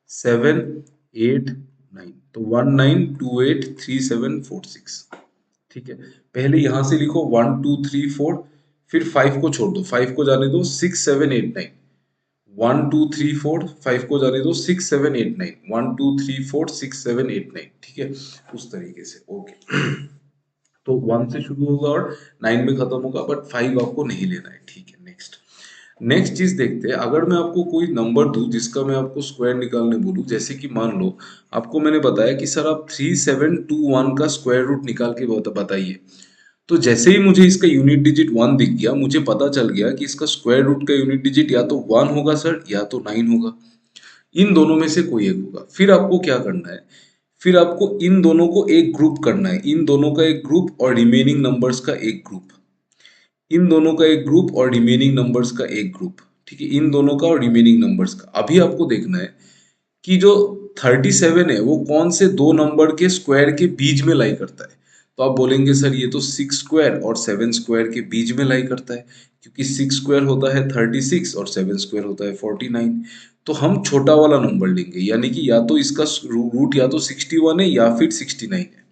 7 8 9, तो 19283746। ठीक है, पहले यहां से लिखो 1 2 3 4, फिर 5 को छोड़ दो, 5 को जाने दो 6 7 8 9। 1 2 3 4, 5 को जाने दो 6 7 8 9, 1 2 3 4 6 7 8 9। ठीक है, उस तरीके से। ओके, तो 1 से शुरू होगा और 9 में खत्म होगा, बट 5 आपको नहीं लेना है। ठीक है, नेक्स्ट। नेक्स्ट चीज देखते हैं, अगर मैं आपको कोई नंबर दूं जिसका मैं आपको स्क्वायर निकालने बोलूं, जैसे कि मान लो आपको मैंने बताया कि सर आप 3721 का स्क्वायर रूट निकाल के बताइए। तो जैसे ही मुझे इसका यूनिट डिजिट 1 दिख गया, मुझे पता चल गया कि इसका स्क्वायर रूट का यूनिट डिजिट या तो 1 होगा सर या तो 9 होगा। इन दोनों में से कोई एक होगा। फिर आपको क्या करना है? फिर आपको इन दोनों को एक ग्रुप करना है, इन दोनों का एक ग्रुप और रिमेनिंग नंबर्स का एक ग्रुप। इन दोनों का एक ग्रुप और रिमेनिंग नंबर्स का एक ग्रुप। ठीक है, इन दोनों का और रिमेनिंग नंबर्स का। अभी आपको देखना है कि जो 37 है वो कौन से दो नंबर के स्क्वायर के बीच में लाई करता है। तो आप बोलेंगे सर ये तो 6 स्क्वायर और 7 स्क्वायर के बीच में लाई करता है, क्योंकि 6 स्क्वायर होता है 36 और 7 स्क्वायर होता है 49। तो हम छोटा वाला नंबर लेंगे, यानी कि या तो इसका रूट या तो 61 है या फिर 69 है।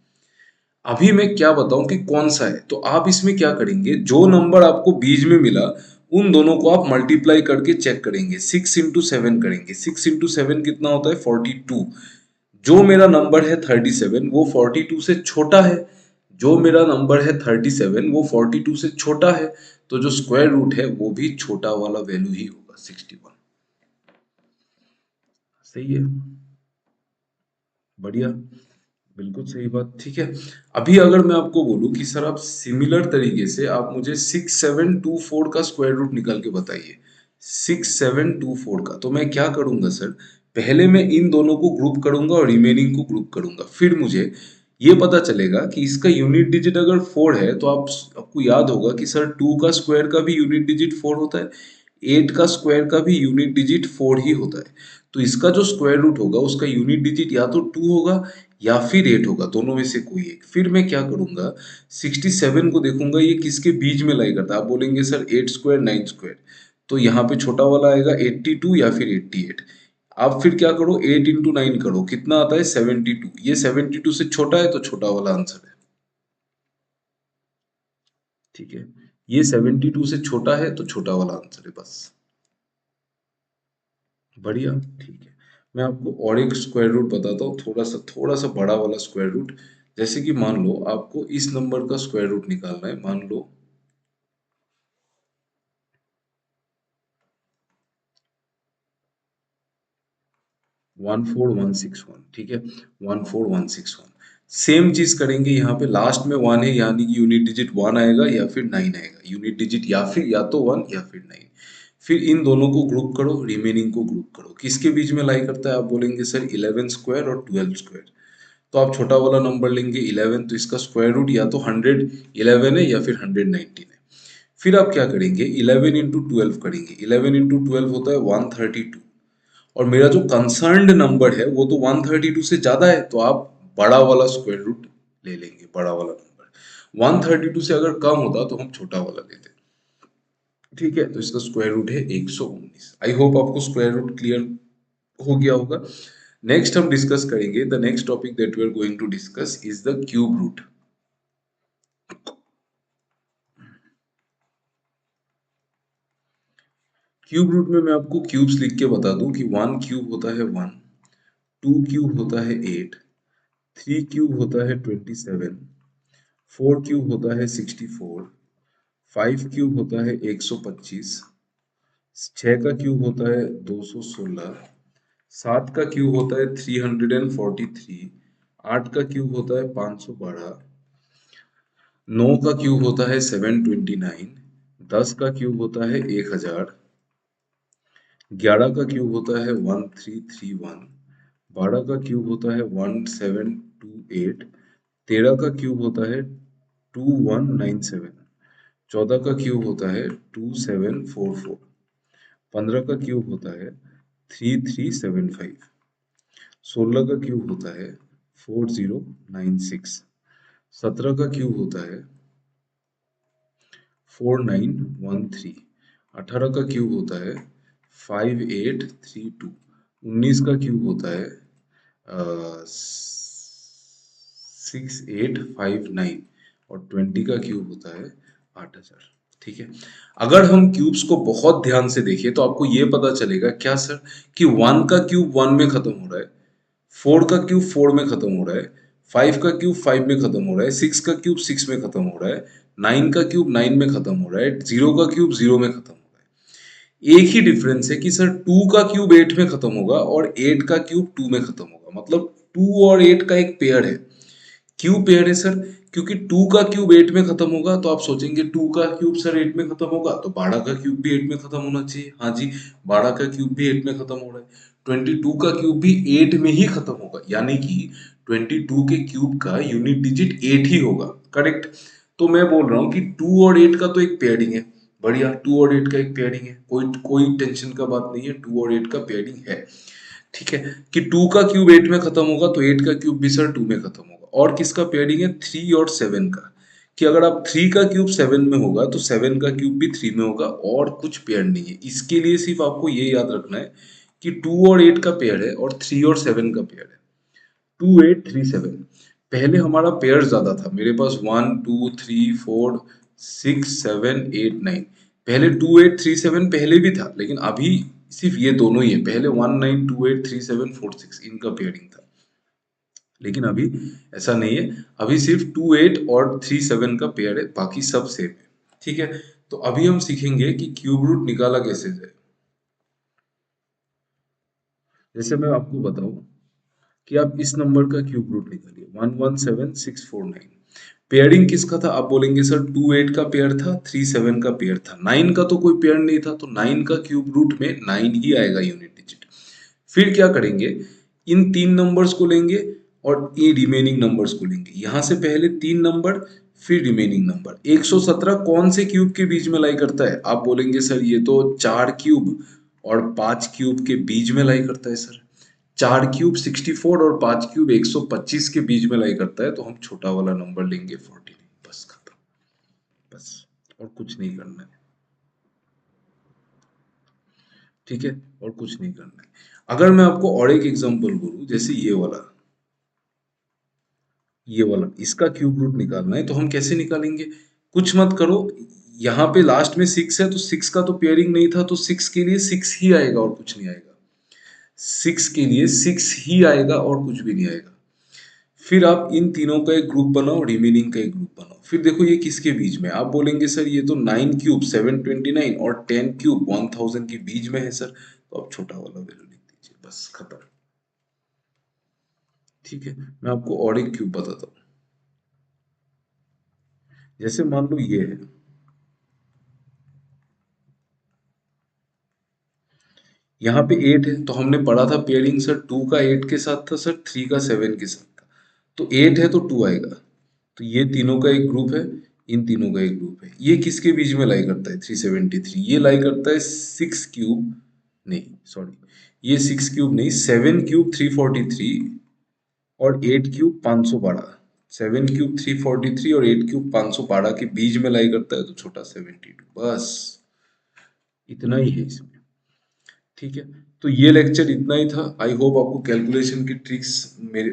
अभी मैं क्या बताऊं कि कौन सा है, तो आप इसमें क्या करेंगे, जो नंबर आपको बीच में मिला उन दोनों को आप मल्टीप्लाई करके चेक करेंगे, 6 इंटू 7 करेंगे। 6 इंटू 7 कितना होता है? 42। जो मेरा नंबर है 37 वो 42 से छोटा है। जो मेरा नंबर है 37 वो 42 से छोटा है, तो जो स्क्वायर रूट है वो भी छोटा वाला वैल्यू ही होगा, 61। सही है, बढ़िया, बिल्कुल सही बात। ठीक है, अभी अगर मैं आपको बोलूं कि सर आप सिमिलर तरीके से आप मुझे 6724 का स्क्वायर रूट निकाल के बताइए, 6724 का, तो मैं क्या करूंगा सर? पहले मैं इन दोनों को ग्रुप करूंगा और रिमेनिंग को ग्रुप करूंगा। फिर मुझे ये पता चलेगा कि इसका यूनिट डिजिट अगर 4 है तो आपको याद होगा कि सर 2 का स्क्वायर का भी यूनिट डिजिट 4 होता है, 8 का स्क्वायर का भी यूनिट डिजिट 4 ही होता है। तो इसका जो स्क्वायर रूट होगा उसका यूनिट डिजिट या तो 2 होगा या फिर 8 होगा, दोनों में से कोई एक। फिर मैं क्या करूंगा, 67 को देखूंगा ये किसके बीच में लाई करता है। आप बोलेंगे सर 8 स्क्वायर 9 स्क्वायर, तो यहाँ पे छोटा वाला आएगा 82 या फिर 88। आप फिर क्या करो, 8 इंटू 9 करो, कितना आता है? 72। ये 72 से छोटा है तो छोटा वाला आंसर है। ठीक है, ये 72 से छोटा है तो छोटा वाला आंसर है, बस। बढ़िया, ठीक है। मैं आपको और एक स्क्वायर रूट बताता हूँ, थोड़ा सा बड़ा वाला स्क्वायर रूट। जैसे कि मान लो आपको इस नंबर का स्क्वायर रूट निकालना है, मान लो 1 14161, ठीक है, 14161। सेम चीज करेंगे यहाँ पे, लास्ट में 1 है यानी कि यूनिट डिजिट 1 आएगा या फिर 9 आएगा, यूनिट डिजिट या फिर या तो 1 या फिर 9। फिर इन दोनों को ग्रुप करो, रिमेनिंग को ग्रुप करो, किसके बीच में लाई करता है? आप बोलेंगे सर 11 स्क्वायर और 12 स्क्वायर। तो आप छोटा वाला नंबर लेंगे 11, तो इसका स्क्वायर रूट या तो 111 है या फिर 119 है। फिर आप क्या करेंगे, 11 इंटू 12 करेंगे, 11 इंटू 12 होता है 132। और मेरा जो कंसर्न्ड नंबर है वो तो 132 से ज्यादा है, तो आप बड़ा वाला स्क्वायर रूट ले लेंगे, बड़ा वाला नंबर। 132 से अगर कम होता तो हम छोटा वाला लेते। ठीक है, तो इसका स्क्वायर रूट है 119। आई होप आपको स्क्वायर रूट क्लियर हो गया होगा। नेक्स्ट हम डिस्कस करेंगे, the next topic that we are going to discuss is the cube root. Cube root में मैं आपको क्यूब्स लिख के बता दूं कि 1 क्यूब होता है 1, 2 क्यूब होता है 8, 3 क्यूब होता है 27, 4 क्यूब होता है 64, 5 क्यूब होता है 125, 6 का क्यूब होता है 216, 7 का क्यूब होता है 343, 8 का क्यूब होता है 512, 9 का क्यूब होता है 729, 10 का क्यूब होता है 1000, 11 का क्यूब होता है 1331, 12 का क्यूब होता है 1728, 13 का क्यूब होता है 2197, 14 का क्यूब होता है 2744, 15 का क्यूब होता है 3375, 16 का क्यूब होता है 4096, 17 का क्यूब होता है 4913, 18 का क्यूब होता है 5832, 19 का क्यूब होता है 6859 और 20 का क्यूब होता है 8000। ठीक है, अगर हम क्यूब्स को बहुत ध्यान से देखें तो आपको ये पता चलेगा क्या सर कि 1 का क्यूब 1 में खत्म हो रहा है, 4 का क्यूब 4 में खत्म हो रहा है, 5 का क्यूब 5 में खत्म हो रहा है, 6 का क्यूब 6 में खत्म हो रहा है, 9 का क्यूब 9 में खत्म हो रहा है, 0 का क्यूब 0 में खत्म हो रहा है। एक ही डिफरेंस है कि सर 2 का क्यूब 8 में खत्म होगा और 8 का क्यूब 2 में खत्म होगा, मतलब 2 और 8 का एक पेयर है। क्यों पेयर है सर? क्योंकि 2 का क्यूब 8 में खत्म होगा, तो आप सोचेंगे 2 का क्यूब सर 8 में खत्म होगा तो 12 का क्यूब भी 8 में खत्म होना चाहिए। हाँ जी, 12 का क्यूब भी 8 में खत्म हो रहा है, 22 का क्यूब भी 8 में ही खत्म होगा, यानी कि 22 के क्यूब का यूनिट डिजिट 8 ही होगा। करेक्ट। तो मैं बोल रहा हूँ कि 2 और 8 का तो एक पेयरिंग है, बढ़िया, 2 और 8 का एक पेयरिंग है, कोई कोई टेंशन का बात नहीं है, 2 और 8 का पेयरिंग है। ठीक है, कि 2 का क्यूब 8 में खत्म होगा तो 8 का क्यूब भी सर 2 में खत्म होगा। और किसका पेयरिंग है? 3 और 7 का, कि अगर आप 3 का क्यूब 7 में होगा तो 7 का क्यूब भी 3 में होगा, और कुछ पेयर नहीं है। इसके लिए सिर्फ आपको ये याद रखना है कि 2 और 8 का पेयर है और 3 और 7 का पेयर है। 2837। पहले हमारा पेयर ज्यादा था, मेरे पास 1 2 3 4 6 7 8 9, पहले 2837 पहले भी था, लेकिन अभी सिर्फ ये दोनों ही है। पहले 19283746 इनका पेयरिंग था, लेकिन अभी ऐसा नहीं है, अभी सिर्फ 28 और 37 का पेयर है, बाकी सब सेम है। ठीक है, तो अभी हम सीखेंगे कि क्यूब रूट निकाला कैसे जाए। जैसे मैं आपको बताऊं कि आप इस नंबर का क्यूब रूट निकालिए, 117649। पेयरिंग किसका था? आप बोलेंगे सर 28 का पेयर था, 37 का पेयर था, 9 का तो कोई पेयर नहीं था, तो 9 का क्यूब रूट में 9 ही आएगा यूनिट डिजिट। फिर क्या करेंगे, इन तीन नंबर्स को लेंगे और ये रिमेनिंग नंबर्स को लेंगे, यहां से पहले तीन नंबर फिर रिमेनिंग नंबर। 117 कौन से क्यूब के बीच में लाई करता है? आप बोलेंगे सर ये तो 4 क्यूब और 5 क्यूब के बीच में लाई करता है सर। 4 क्यूब 64 और 5 क्यूब 125 के बीच में लाई करता है, तो हम छोटा वाला नंबर लेंगे 49। बस खत्म, बस, और कुछ नहीं करना है। ठीक है, और कुछ नहीं करना है। अगर मैं आपको और एक एग्जांपल बोलूं, जैसे ये वाला इसका क्यूब रूट निकालना है, तो हम कैसे निकालेंगे? कुछ मत करो, यहाँ पे लास्ट में 6 है तो 6 का तो पेयरिंग नहीं था, तो 6 के लिए 6 ही आएगा और कुछ नहीं आएगा। 6 के लिए 6 ही आएगा और कुछ भी नहीं आएगा। फिर आप इन तीनों का एक ग्रुप बनाओ, रिमेनिंग का एक ग्रुप बनाओ। फिर देखो ये किसके बीच में? आप बोलेंगे सर ये तो 9 क्यूब 729 और 10 क्यूब 1000 के बीच में है सर, तो आप छोटा वाला वैल्यू लिख दीजिए, बस खत्म। ठीक है, मैं आपको और एक क्यूब बताता हूँ। जैसे मान लो ये है, यहाँ पे 8 है, तो हमने पढ़ा था पेयरिंग सर 2 का 8 के साथ था सर, 3 का 7 के साथ था। तो 8 है तो 2 आएगा। तो ये तीनों का एक ग्रुप है, इन तीनों का एक ग्रुप है। ये किसके बीच में लाई करता है? 373। ये लाई करता है 6 क्यूब, नहीं सॉरी, ये 6 क्यूब नहीं, 7 क्यूब 343 और 8 क्यूब 512। 7 क्यूब 343 और 8 क्यूब 512 के बीच में लाई करता है, तो छोटा 72। बस इतना ही है इसमें। ठीक है, तो ये लेक्चर इतना ही था। आई होप आपको कैलकुलेशन की ट्रिक्स मेरे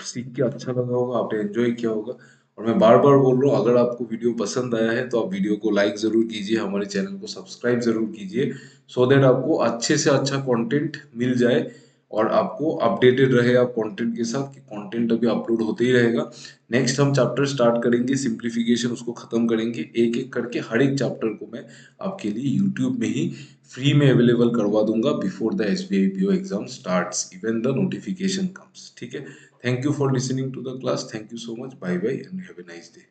सीख के अच्छा लगा होगा, आपने एंजॉय किया होगा। और मैं बार बार बोल रहा हूँ, अगर आपको वीडियो पसंद आया है तो आप वीडियो को लाइक ज़रूर कीजिए, हमारे चैनल को सब्सक्राइब ज़रूर कीजिए, सो दैट आपको अच्छे से अच्छा कंटेंट मिल जाए और आपको अपडेटेड रहे आप कंटेंट के साथ, कि कंटेंट अभी अपलोड होते ही रहेगा। नेक्स्ट हम चैप्टर स्टार्ट करेंगे सिंप्लीफिकेशन, उसको खत्म करेंगे एक एक करके। हर एक चैप्टर को मैं आपके लिए यूट्यूब में ही फ्री में अवेलेबल करवा दूंगा before the SBI PO exam starts, even the notification comes. ठीक है, thank you for listening to the class, thank you so much, bye bye and have a nice day.